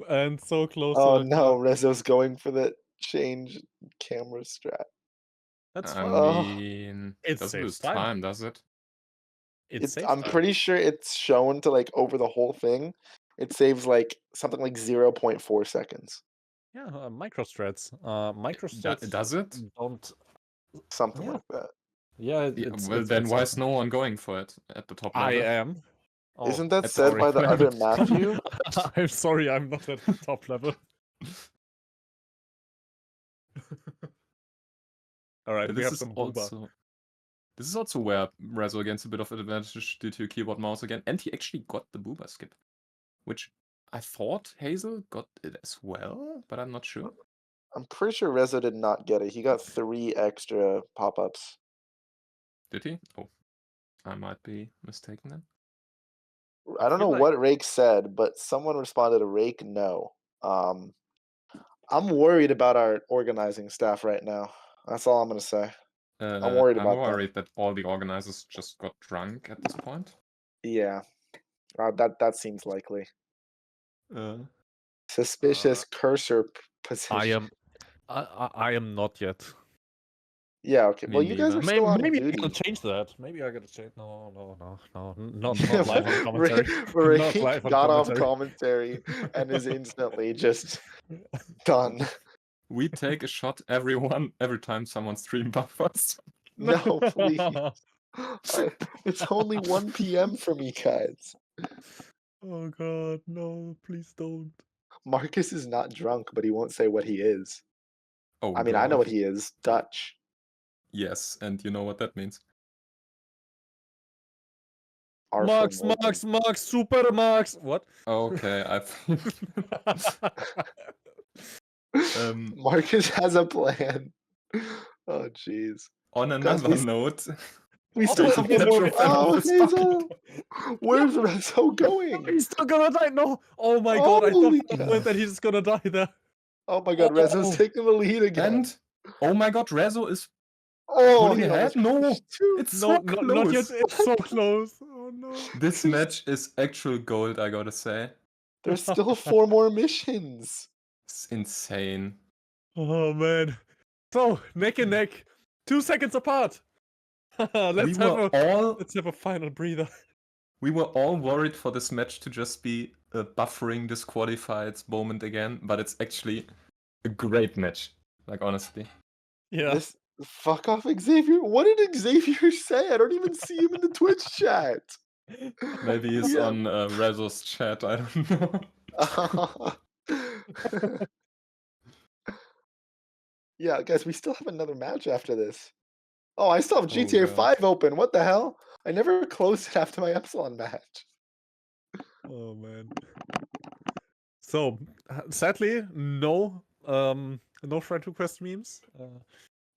and so close. Oh to the no, car. Rezo's going for the change camera strat. That's I fine. mean, It it doesn't saves lose time. time, does it? I'm pretty sure it's shown to like over the whole thing. It saves like something like 0.4 seconds. Yeah, micro strats. Micro strats Does it? don't. Something Yeah. like that. Yeah, Yeah, it's, well, it's, then it's why is something. no one going for it at the top level? I am. Oh, Isn't that that's said our by the other requirement. Matthew? I'm sorry, I'm not at the top level. All right, we This have is some booba. also this is also where Rezo gains a bit of advantage due to keyboard mouse again, and he actually got the booba skip, which I thought Hazel got it as well, but I'm not sure. I'm pretty sure Rezo did not get it. He got 3 extra pop-ups. Did he? Oh, I might be mistaken then. I don't know feel like- what Rake said, but someone responded to Rake no. I'm worried about our organizing staff right now. That's all I'm gonna say. I'm worried about them. worried that all the organizers just got drunk at this point. Yeah, that seems likely. Suspicious Uh, cursor position. I am not yet. Yeah, okay. Me Well, you guys neither. are still on Maybe I duty. gotta change that. Maybe I gotta change. No, not live on commentary. Ray Not live on got off commentary. commentary and is instantly just done. We take a shot every time someone stream buffers. No, please. It's only 1 p.m. for me, guys. Oh god, no! Please don't. Marcus is not drunk, but he won't say what he is. Oh, I mean, I know God. what he is. Dutch. Yes, and you know what that means. are Max, for Max, Super Max. What? Okay, Marcus has a plan. Oh jeez. on Guys, another note, We still have one more. Pietro fell off Oh, his Hazel! bucket. Where's Rezo going? He's still gonna die. No. Oh my god. I thought Holy for a cow. moment that he's just gonna die there. Oh my god, Rezo's Oh. taking the lead again. And oh my god, Rezo is oh, pulling he ahead. almost No, finished too. it's No, so not yet. close. It's so close. Oh no. This match is actual gold, I gotta say. There's still 4 more missions. It's insane. Oh man. So neck and neck, 2 seconds apart. let's have a final breather. We were all worried for this match to just be a buffering disqualified moment again, but it's actually a great match. Like honestly. Yeah. This fuck off Xavier. What did Xavier say? I don't even see him in the Twitch chat. Maybe he's Yeah. on Rezo's chat, I don't know. Yeah, guys, we still have another match after this. Oh, I still have GTA God. 5 open. What the hell? I never closed it after my Epsilon match. Oh man. So sadly, no Friend Request memes.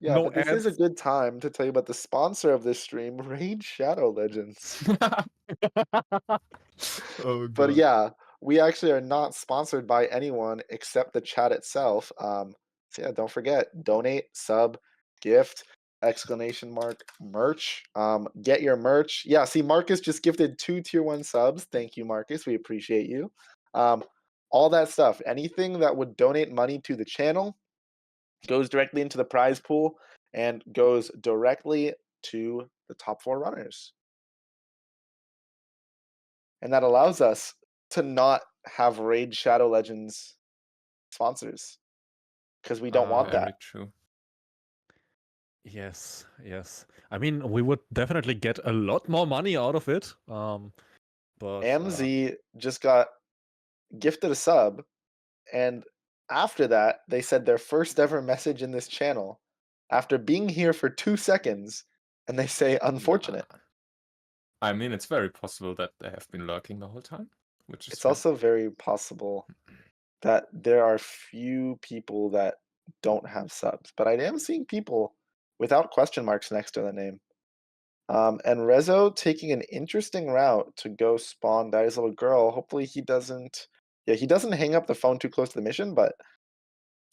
Yeah, No but this is a ads. good time to tell you about the sponsor of this stream, Raid Shadow Legends. Oh But god. yeah, we actually are not sponsored by anyone except the chat itself. So yeah, don't forget, donate, sub, gift, exclamation mark, merch. Get your merch. Yeah, see, Marcus just gifted 2 tier 1 subs. Thank you, Marcus. We appreciate you. All that stuff. Anything that would donate money to the channel goes directly into the prize pool and goes directly to the top 4 runners. And that allows us to not have Raid Shadow Legends sponsors because we don't want Very that. true. Yes. I mean, we would definitely get a lot more money out of it. But AMZ just got gifted a sub, and after that, they said their first ever message in this channel after being here for 2 seconds, and they say, unfortunate. I mean, it's very possible that they have been lurking the whole time, which is It's fair. also very possible that there are few people that don't have subs, but I am seeing people without question marks next to the name. And Rezo taking an interesting route to go spawn Daddy's little girl. Hopefully he doesn't hang up the phone too close to the mission, but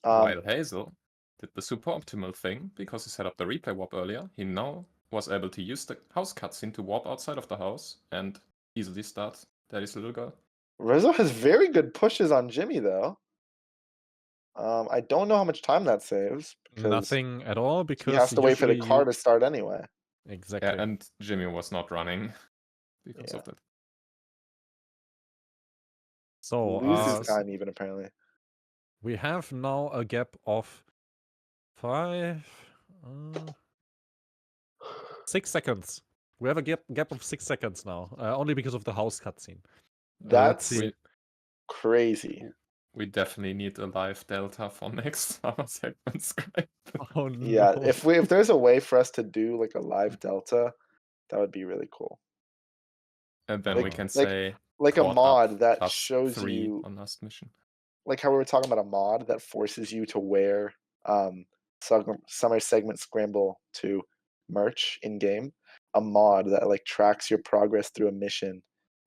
While Hazel did the super optimal thing because he set up the replay warp earlier, he now was able to use the house cutscene to warp outside of the house and easily start Daddy's little girl. Rezo has very good pushes on Jimmy though. I don't know how much time that saves because nothing at all because he has to wait for the usually car to start anyway. Exactly. Yeah, and Jimmy was not running because Yeah. of that. So Loses time even apparently. we have now a gap of 6 seconds. We have a gap of 6 seconds now, only because of the house cutscene. That's see. crazy. We definitely need a live delta for next summer segment Skype. Oh no. Yeah, if there's a way for us to do like a live delta, that would be really cool. And then we can like say like a caught mod up that plus shows 3 you, on last mission. like how we were talking about a mod that forces you to wear summer segment scramble to merch in game. A mod that like tracks your progress through a mission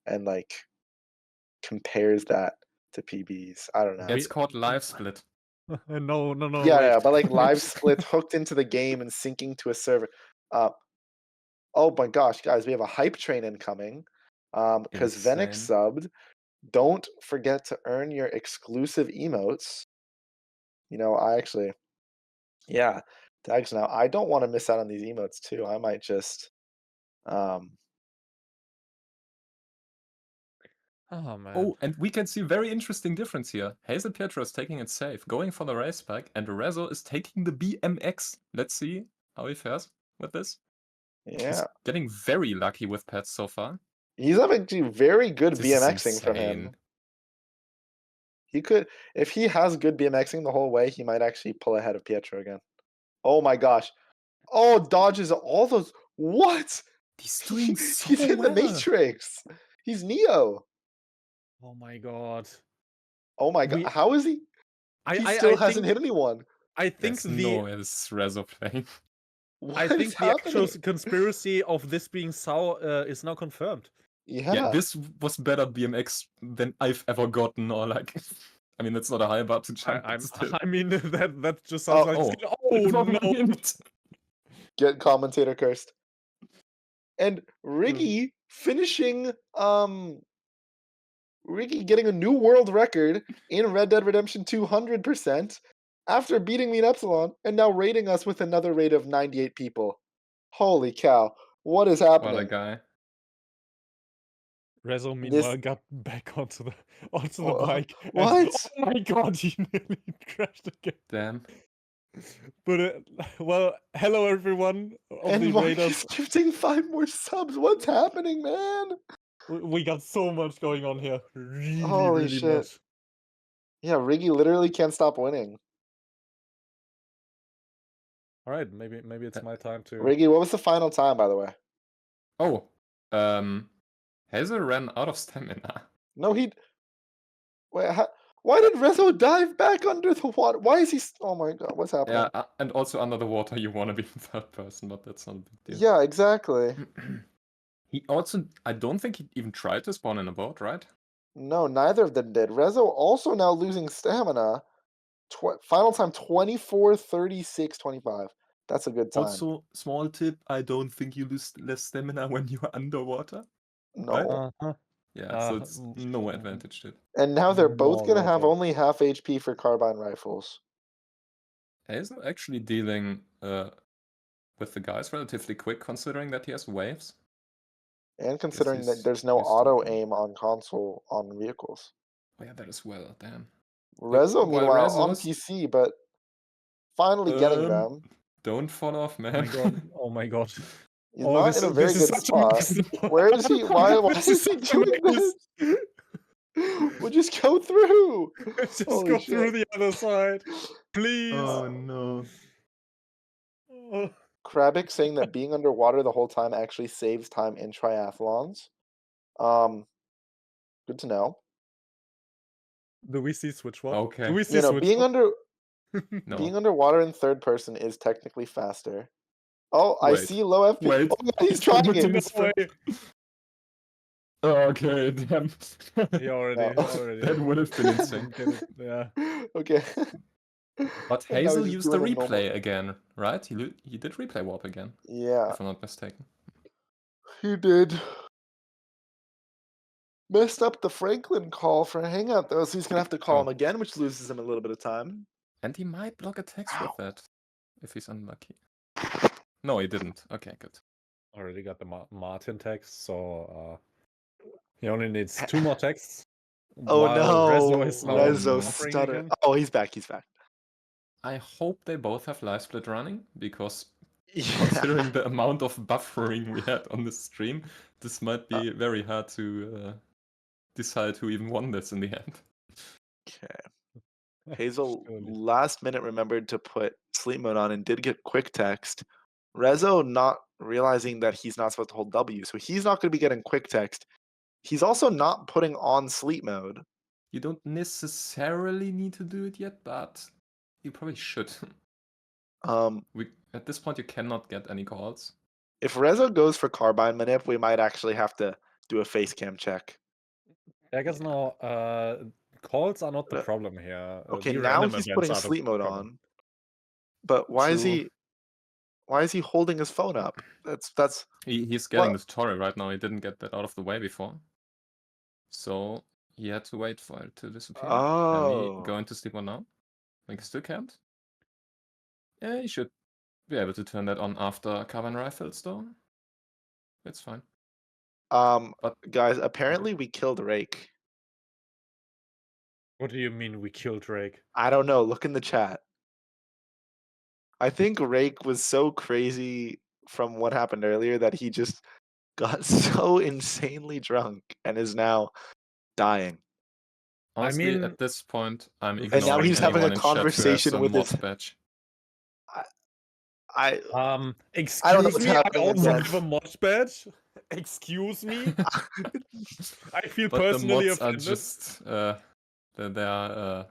and like compares that to PBs. I don't know. It's called live split. No. Yeah, wait. but like live split hooked into the game and syncing to a server. Oh my gosh, guys, we have a hype train incoming. Because Venix Insane. subbed. Don't forget to earn your exclusive emotes. You know, tags now. I don't want to miss out on these emotes too. I might just Oh man. Oh, and we can see very interesting difference here. HazelPietro is taking it safe, going for the race pack, and Rezo is taking the BMX. Let's see how he fares with this. yeah. He's getting very lucky with pets so far. He's having very good This is BMXing from him. insane. He could, if he has good BMXing the whole way, he might actually pull ahead of Pietro again. Oh my gosh. Oh, dodges all those. What? He's doing so He's in the well. Matrix. He's Neo. Oh my god. Oh my god. We- How is he? He I still hasn't think hit anyone. I think There's the no way this is Rezo playing. What I is think the actual happening? conspiracy of this being Sao is now confirmed. Yeah. Yeah, this was better BMX than I've ever gotten, or like, I mean, that's not a high bar to jump. but still. I mean that just sounds like Never no. mind. Get commentator cursed. And Riggy finishing Riggy getting a new world record in Red Dead Redemption 200% after beating me in Epsilon and now rating us with another rate of 98 people. Holy cow. What is What a happening? guy. Rezo meanwhile got back onto the bike. and- What? oh my god, he nearly crashed again. Damn. But well, hello everyone of And the Mark Raiders. is gifting 5 more subs. What's happening, man? We got so much going on here. Really, Holy really shit. much. Yeah, Riggy literally can't stop winning. All right, maybe it's my time to. Riggy, what was the final time, by the way? Oh, Hazel ran out of stamina. No, he. Wait, why did Rezo dive back under the water? Why is he? Oh my god, what's happening? Yeah, and also under the water, you want to be the third person, but that's not a big deal. Yeah, exactly. He also, I don't think he even tried to spawn in a boat, right? No, neither of them did. Rezo also now losing stamina. Final time 24:36:25. That's a good time. Also, small tip, I don't think you lose less stamina when you are underwater. No. Right? Uh-huh. Yeah, so it's no advantage to it. And now they're both More gonna have likely. only half HP for carbine rifles. Hazel actually dealing with the guys relatively quick, considering that he has waves. And considering that he's there's no used to auto it. aim on console on vehicles. Oh yeah, that as well, damn. Rezo, while meanwhile, Rezo on is- PC, but finally getting them. Don't fall off, Oh man. my god. Oh my god. He's not in a very this is good such a spot. mess. Where is he? Why This is he such a doing mess. this? We'll just go through. Just Holy go shit. through the other side, please. no. Oh. Krabik saying that being underwater the whole time actually saves time in triathlons. Good to know. Do we see switch what? Okay. Do we see You know, switch being what? No. being underwater in third person is technically faster. Oh, I Wait. see low FP. Wait. Oh, he's trying Put him it. in No way. Okay, damn. He already. That would have been insane. Get it, yeah. Okay. But And now Hazel he's used the doing a normal- replay again, right? He did replay warp again, Yeah, if I'm not mistaken. he did. Messed up the Franklin call for Hangout though, so he's gonna have to call Oh. him again, which loses him a little bit of time. And he might block attacks Ow. with that, if he's unlucky. No, he didn't. Okay, good. Already got the Martin text, so he only needs 2 more texts. Oh while no, Rezo is now Rezo buffering stutter. again. Oh, he's back. He's back. I hope they both have live split running, because Yeah. considering the amount of buffering we had on the stream, this might be very hard to decide who even won this in the end. Okay. Hazel Surely. last minute remembered to put sleep mode on and did get quick text. Rezo not realizing that he's not supposed to hold W, so he's not going to be getting quick text. He's also not putting on sleep mode. You don't necessarily need to do it yet, but you probably should. At this point, you cannot get any calls. If Rezo goes for carbine manip, we might actually have to do a face cam check. I guess no, calls are not the Uh, problem here. Okay, the now random he's events putting are the sleep mode problem. on. But why is True. he holding his phone up? That's He's getting What? the tutorial right now. He didn't get that out of the way before. So he had to wait for it to disappear. Can Oh. we go into sleep mode now? Like, he still can't? Yeah, he should be able to turn that on after carbine rifles, though. It's fine. But guys, apparently we killed Rake. What do you mean we killed Drake? I don't know. Look in the chat. I think Rake was so crazy from what happened earlier that he just got so insanely drunk and is now dying. honestly, mean, at this point, I'm and ignoring now he's having a anyone in chat who has conversation with mod his- badge. I don't know Excuse what's me, I happening also again. have a mosh badge. Excuse me. I feel But the personally mods are offended. just they are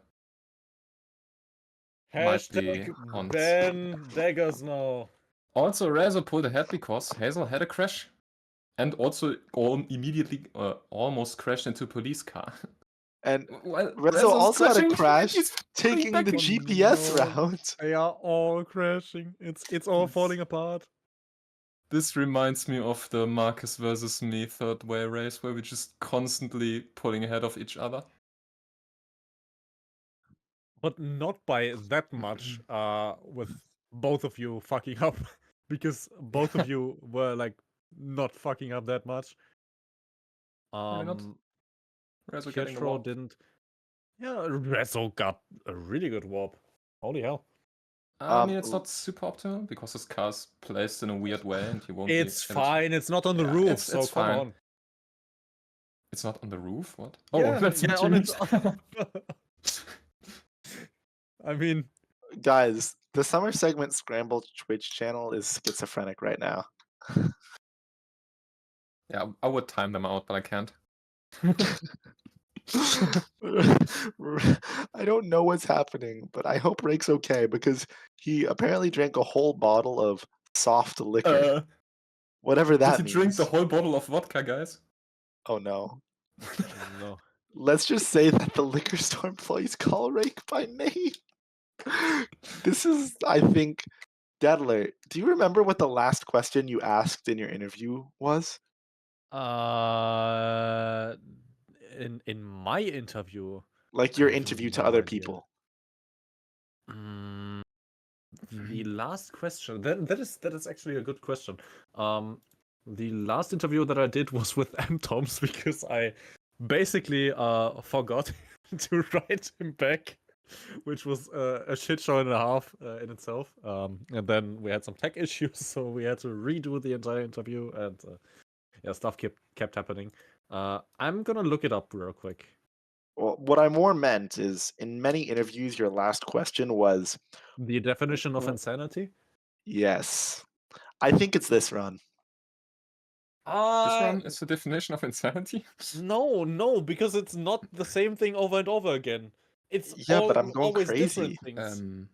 might be Hashtag on. ban daggers now. Also, Rezo pulled ahead because Hazel had a crash, and also immediately almost crashed into a police car. And Well, Rezo Rezo's also had a crashing, crash he's falling taking back the in. GPS no. route. They are all crashing. It's all Yes. falling apart. This reminds me of the Marcus versus me third way race where we're just constantly pulling ahead of each other. But not by that much, with both of you fucking up. Because both of you were like not fucking up that much. Maybe not. Rezo getting a Pietro warp. didn't. Yeah, Rezo got a really good warp. Holy hell. I mean, it's not super optimal because his car's placed in a weird way and he won't It's be able to- fine, it's not on the Yeah, roof, it's so come fine. on. It's not on the roof? What? Yeah, Oh, that's yeah, what you on mean. its I mean, Guys, the summer segment Scramble Twitch channel is schizophrenic right now. Yeah, I would time them out, but I can't. I don't know what's happening, but I hope Rake's okay because he apparently drank a whole bottle of soft liquor. Whatever that Did means. you drink the whole bottle of vodka, guys? Oh no. no. Let's just say that the liquor store employees call Rake by name. This is, I think, Deadler, do you remember what the last question you asked in your interview was? In my interview. Like your I have interview to no other idea. people. The last question. That is actually a good question. The last interview that I did was with M-Toms because I basically forgot to write him back, which was a shit show and a half in itself. And then we had some tech issues, so we had to redo the entire interview, and yeah, stuff kept happening. I'm gonna look it up real quick. Well, what I more meant is in many interviews, your last question was The definition of insanity? yes. I think it's this run. This one is the definition of insanity? No, because it's not the same thing over and over again. It's Yeah, but I'm going always crazy. different things.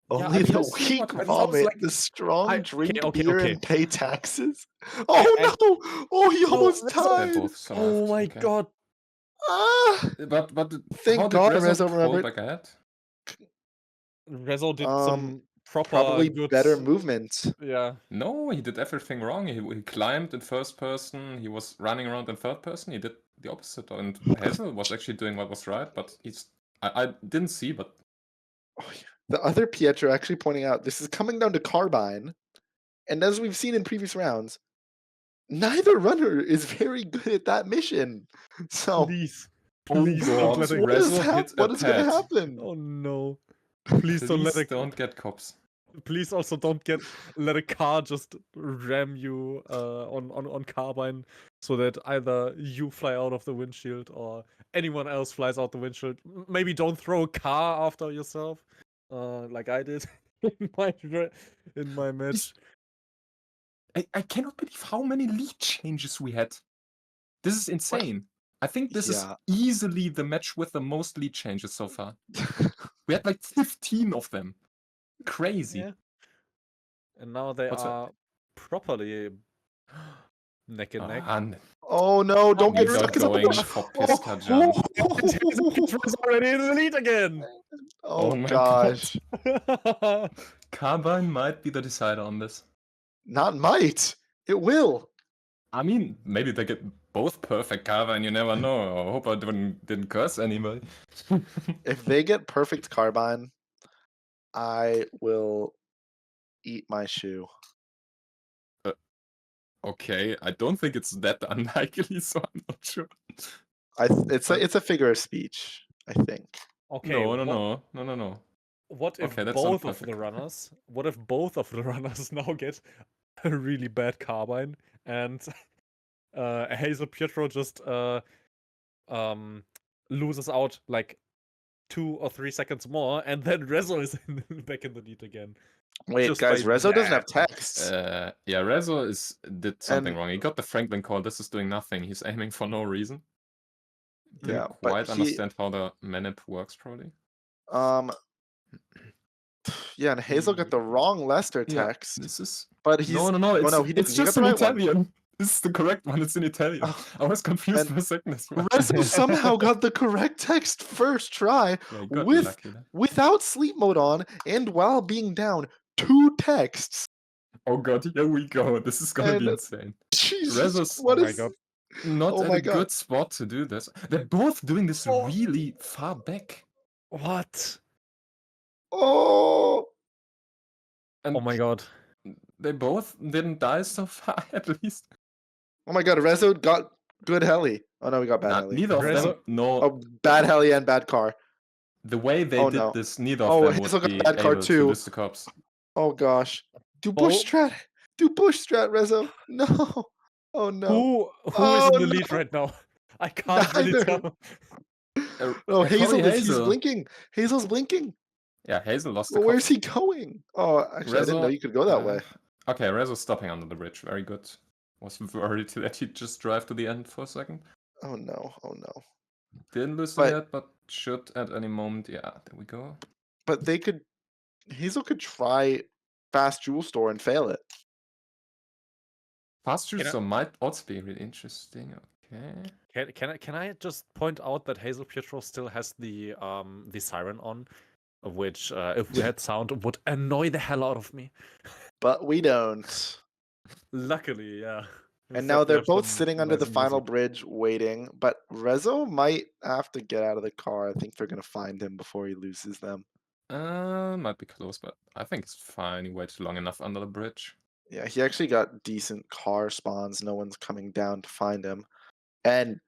Only I mean, the I see what weak happens. vomit, like- the strong drink beer okay. and pay taxes. and- Oh no! Oh, he almost that's They died. both survived. Oh my okay. god. Ah! But Thank how God did Rezo Rezo pull remembered. back ahead? Rezo did some proper Probably good better movement. Yeah. No, he did everything wrong. He climbed in first person. He was running around in third person. He did the opposite. And Hazel was actually doing what was right, but I didn't see, but Oh, yeah. The other Pietro actually pointing out this is coming down to Carbine, and as we've seen in previous rounds, neither runner is very good at that mission. So Please. Oh Please don't God, let it what is, Rezo hit a what is going to pad. happen? Oh no. Please don't let it don't get cops. Please also don't let a car just ram you on Carbine so that either you fly out of the windshield or anyone else flies out the windshield. Maybe don't throw a car after yourself, like I did in my match. I cannot believe how many lead changes we had. This is insane. I think this is Yeah. easily the match with the most lead changes so far. We had like 15 of them. Crazy. Yeah. And now they What's that? are properly neck and neck. Oh no, don't get Neither stuck in the going bush. for Pisca jump. It's already in the lead again. Oh my gosh. Carbine might be the decider on this. Not might. It will. I mean, maybe they get both perfect Carbine, you never know. I hope I didn't curse anybody. If they get perfect Carbine, I will eat my shoe. Okay, I don't think it's that unlikely, so I'm not sure. It's a figure of speech, I think. Okay. No. What if Okay, that's both of not the perfect. runners? What if both of the runners now get a really bad Carbine and HazelPietro just loses out like 2 or 3 seconds more, and then Rezo is back in the lead again. Wait, Just guys, by Rezo doesn't have that. texts. Yeah, Rezo did something And- wrong. He got the Franklin call. This is doing nothing. He's aiming for no reason. Didn't Yeah, but quite he- understand how the manip works, probably. Yeah, and Hazel got the wrong Lester text. This is But he's no. oh It's, no, he didn't. it's He got just the in right one. Italian. This is the correct one. It's in Italian. Oh, I was confused and for a second as well. Rezo somehow got the correct text first try Yeah, he got with lucky there. without sleep mode on and while being down 2 texts. Oh god, here we go. This is gonna be And- insane. Jesus, Rezo's what oh my is- God. not Oh at my a God. good spot to do this. They're both doing this Oh. really far back. What? Oh, And Oh my God. they both didn't die so far, at least. oh my God, Rezo got good heli. Oh no, we got bad Nah, heli. neither of them. Rezo- No, Oh, bad heli and bad car. the way they Oh, did no. this, neither Oh, of them Hazel would got be bad car able to too. lose the cops. Oh gosh. Do bush Oh. strat. Do bush strat, Rezo. No. Oh no. Who is in Oh, the lead no. right now? I can't really Neither. tell. Oh, Hazel Corey is. He's Hazel. blinking. Hazel's blinking. Yeah, Hazel lost the Well, where's cops. he going? Oh, actually, I didn't know Rezo, you could go that way. Okay, Rezo's stopping under the bridge. Very good. Was worried to let you just drive to the end for a second. Oh no. Oh no. Didn't lose the But- head, but should at any moment. Yeah, there we go. But they could. Hazel could try fast jewel store and fail it. Fast Can I- juicer might also be really interesting. Okay. Can I just point out that HazelPietro still has the siren on, which if we had sound would annoy the hell out of me. But we don't. Luckily, yeah. And Instead now we they're have both some sitting under the nice final music. bridge waiting. But Rezo might have to get out of the car. I think they're gonna find him before he loses them. Might be close, but I think it's fine. He waited long enough under the bridge. Yeah, he actually got decent car spawns. No one's coming down to find him. And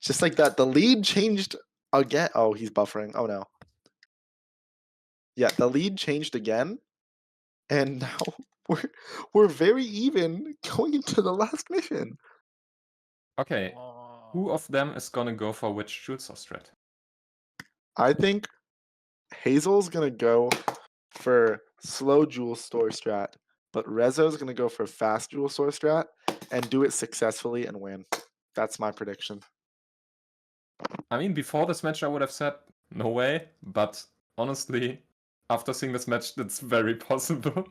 just like that, the lead changed again. Oh, he's buffering. Oh no. Yeah, the lead changed again. And now we're very even going into the last mission. Okay, who of them is gonna go for which jewel source strat? I think Hazel's gonna go for slow jewel store strat, but Rezo's gonna go for fast jewel store strat and do it successfully and win. That's my prediction. I mean, before this match, I would have said no way, but honestly, after seeing this match, it's very possible.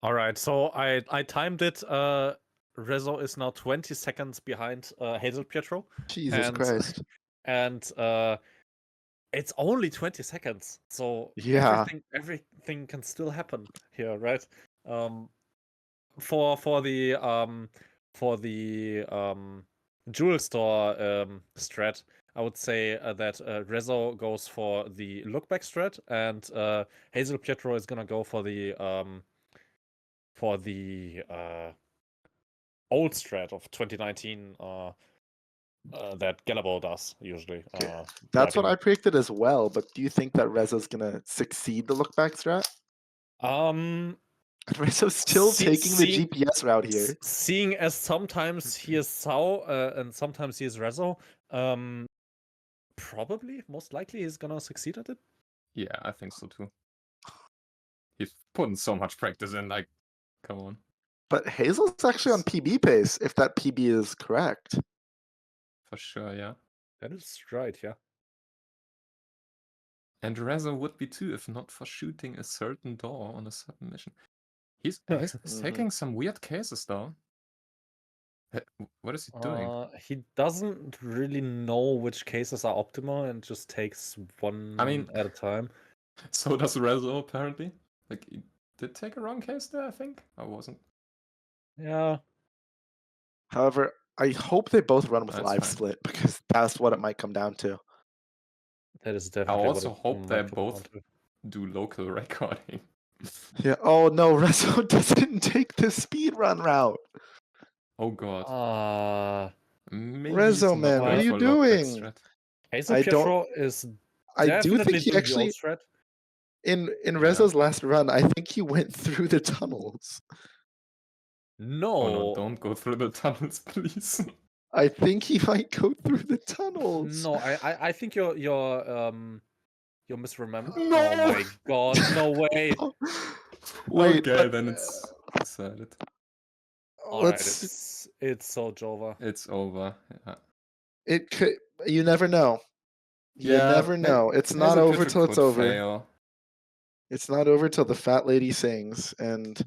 All right, so I timed it. Rezo is now 20 seconds behind HazelPietro, Jesus And- Christ. and it's only 20 seconds, so Yeah. everything can still happen here, right? For the jewel store strat, I would say that Rezo goes for the look back strat, and HazelPietro is gonna go for the old strat of 2019 that Galabo does usually. Okay. That's what I predicted as well, but do you think that Rezo's gonna succeed the look back strat? Rezo's still taking the GPS route here. Seeing as sometimes he is Sao and sometimes he is Rezo, probably, most likely, he's gonna succeed at it. Yeah, I think so too. He's putting so much practice in, like, come on. But Hazel's actually on PB pace, if that PB is correct. For sure, yeah. That is right, yeah. And Rezo would be too, if not for shooting a certain door on a certain mission. He's Mhm. taking some weird cases though. What is he doing? He doesn't really know which cases are optimal and just takes one at a time. So does Rezo apparently. Like, he did take a wrong case there, I think. I wasn't. Yeah. However, I hope they both run with That's live fine. split because that's what it might come down to. That is definitely. what also it hope they might come both- down to. Do local recording. Yeah. Oh no, Rezo doesn't take the speed run route. Oh god. Maybe Rezo, he's not man, what are going you for lockback doing? strat. HazelPietro is I do definitely think he doing the actually old strat. in Rezo's last run, I think he went through the tunnels. No. Oh no, don't go through the tunnels, please. I think he might go through the tunnels. No, I think your You're misremembering. No! Oh my god, no way. Wait, okay, but, then it's decided. Alright, let's. it's so over. It's over. Yeah. It could. You never know. You Yeah, never know. It's not over HazelPietro till it's could over. fail. It's not over till the fat lady sings, and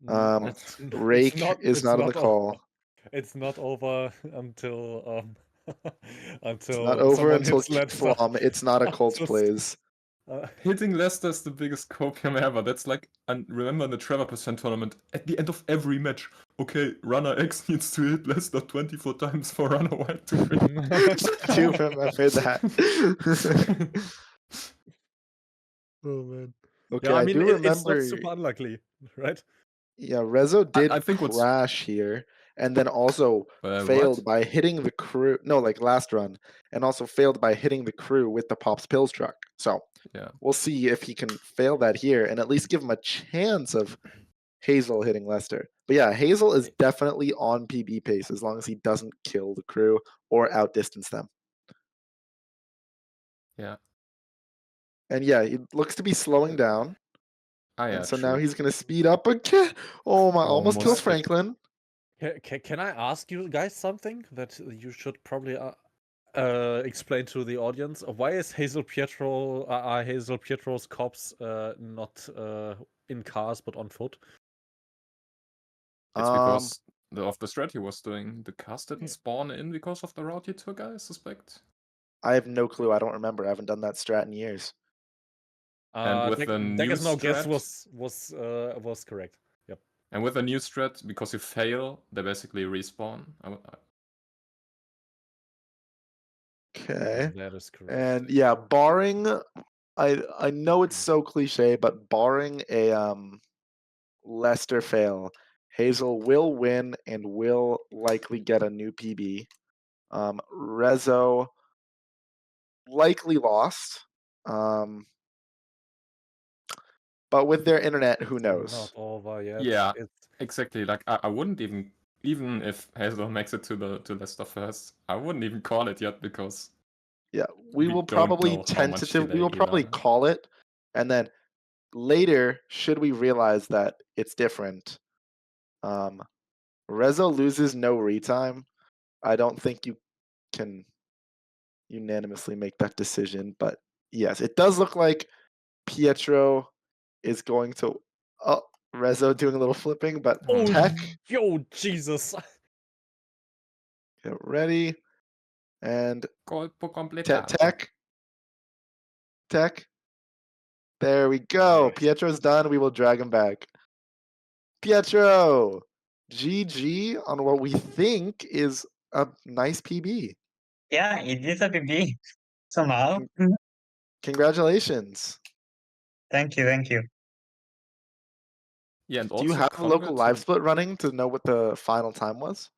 It's Rake is it's not on the over. call. It's not over until It's not until over someone until hits Keith Lester. Flom. It's not a Colts Just- plays. Hitting Leicester's the biggest copium ever. That's like, and remember in the Trevor percent tournament, at the end of every match, okay, runner X needs to hit Leicester 24 times for runner Y to win. I do remember that. Oh man. Okay, Yeah, I I mean do it's not remember. super unlucky, right? Yeah, Rezo did I think what's- crash here, and then also failed what? by hitting the crew. No, like last run, and also failed by hitting the crew with the Pops Pills truck. So Yeah. we'll see if he can fail that here, and at least give him a chance of Hazel hitting Lester. But yeah, Hazel is definitely on PB pace as long as he doesn't kill the crew or outdistance them. Yeah. And yeah, he looks to be slowing down. Ah, yeah, And so true. now he's going to speed up again. Oh my, almost kills Almost. Franklin. Can I ask you guys something that you should probably explain to the audience? Why is HazelPietro's cops not in cars but on foot? It's because of the strat he was doing. The cast didn't spawn in because of the route he took, I suspect. I have no clue. I don't remember. I haven't done that strat in years. And with the new Decker's no guess strat- was correct. Yep. And with the new strat, because you fail, they basically respawn. Okay. That is correct. And yeah, barring, I know it's so cliche, but barring a Leicester fail, Hazel will win and will likely get a new PB. Rezo likely lost. But with their internet, who knows? Not over yet. Yeah. It's Exactly. Like I wouldn't even if Hazel makes it to Leicester first, I wouldn't even call it yet because Yeah, we will don't probably know how much tentatively, we delay will probably either. call it, and then later, should we realize that it's different, Rezo loses no retime. I don't think you can unanimously make that decision, but yes, it does look like Pietro is going to. Oh, Rezo doing a little flipping, but Tech, yo, Jesus. get ready, and Colpo completato. Tech. There we go. Nice. Pietro's done. We will drag him back. Pietro, GG on what we think is a nice PB. Yeah, it is a PB somehow. Congratulations. Thank you, thank you. Yeah, and Do you also have a local congrats live on- split running to know what the final time was?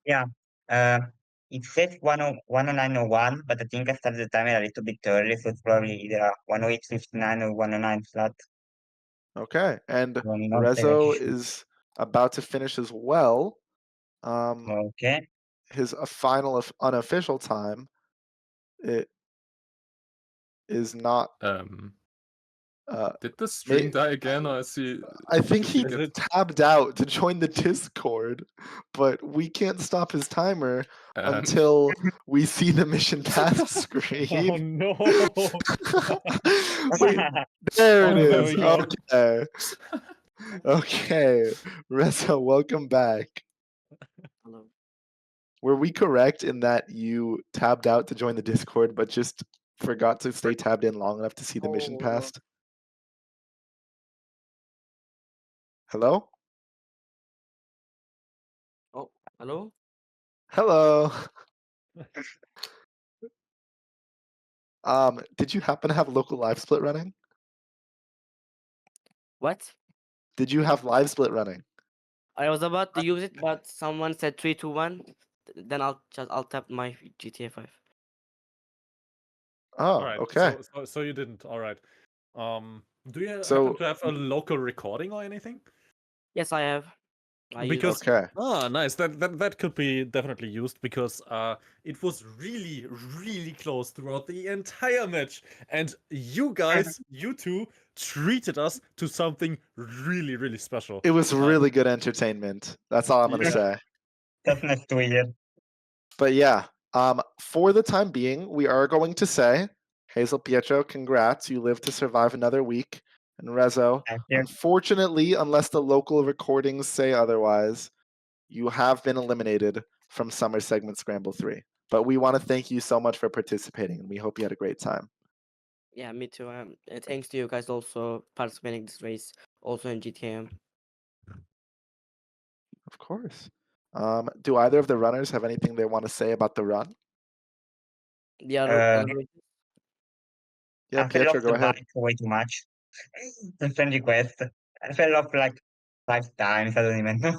It says 109.01, but I think I started the timer a little bit early, so it's probably either a 108.59 or 109 flat. Okay, and I'm not Rezo exactly sure. is about to finish as well. Okay. His final unofficial time, it is not. Did the stream die again, or is he? I think he Is it- tabbed out to join the Discord, but we can't stop his timer until we see the mission pass Oh screen. no. Wait, there it Oh, there is. we go. Okay. Okay. Reza, welcome back. Hello. Were we correct in that you tabbed out to join the Discord, but just forgot to stay tabbed in long enough to see the mission Oh, passed? Hello? Oh, hello. Hello. Did you happen to have local live split running? What? Did you have live split running? I was about to use it, but someone said 3, 2, 1. Then I'll tap my GTA 5. Oh, All right. okay. So you didn't. All right. Do you So- happen to have a local recording or anything? Yes, I have. I used Because Okay. nice. That could be definitely used because it was really close throughout the entire match, and you guys, you two, treated us to something really special. It was really good entertainment. That's all I'm gonna Yeah. say. That's nice to hear. But yeah, for the time being, we are going to say, HazelPietro, congrats. You lived to survive another week. And Rezo, Thank you. unfortunately, unless the local recordings say otherwise, you have been eliminated from Summer Segment Scramble 3. But we want to thank you so much for participating, and we hope you had a great time. Yeah, me too. Thanks to you guys also participating in this race, also in GTM. Of course. Do either of the runners have anything they want to say about the run? The other races? Yeah, I fell Pietro, off go the ahead. bike way too much. The friend request. I fell off like 5 times. I don't even know.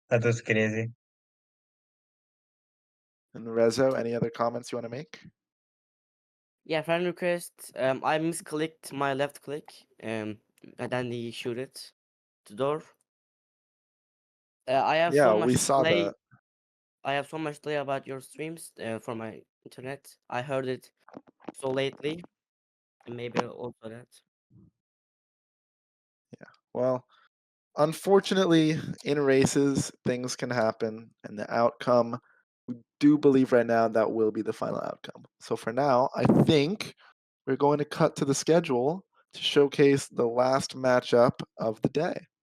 That was crazy. And Rezo, any other comments you want to make? Yeah, friend request. I misclicked my left click. And then he shoot it to door. I have Yeah, so much we saw delay. that. I have so much delay about your streams for my internet. I heard it so lately, and maybe also that. Well, unfortunately, in races, things can happen, and the outcome, we do believe right now that will be the final outcome. So for now, I think we're going to cut to the schedule to showcase the last matchup of the day.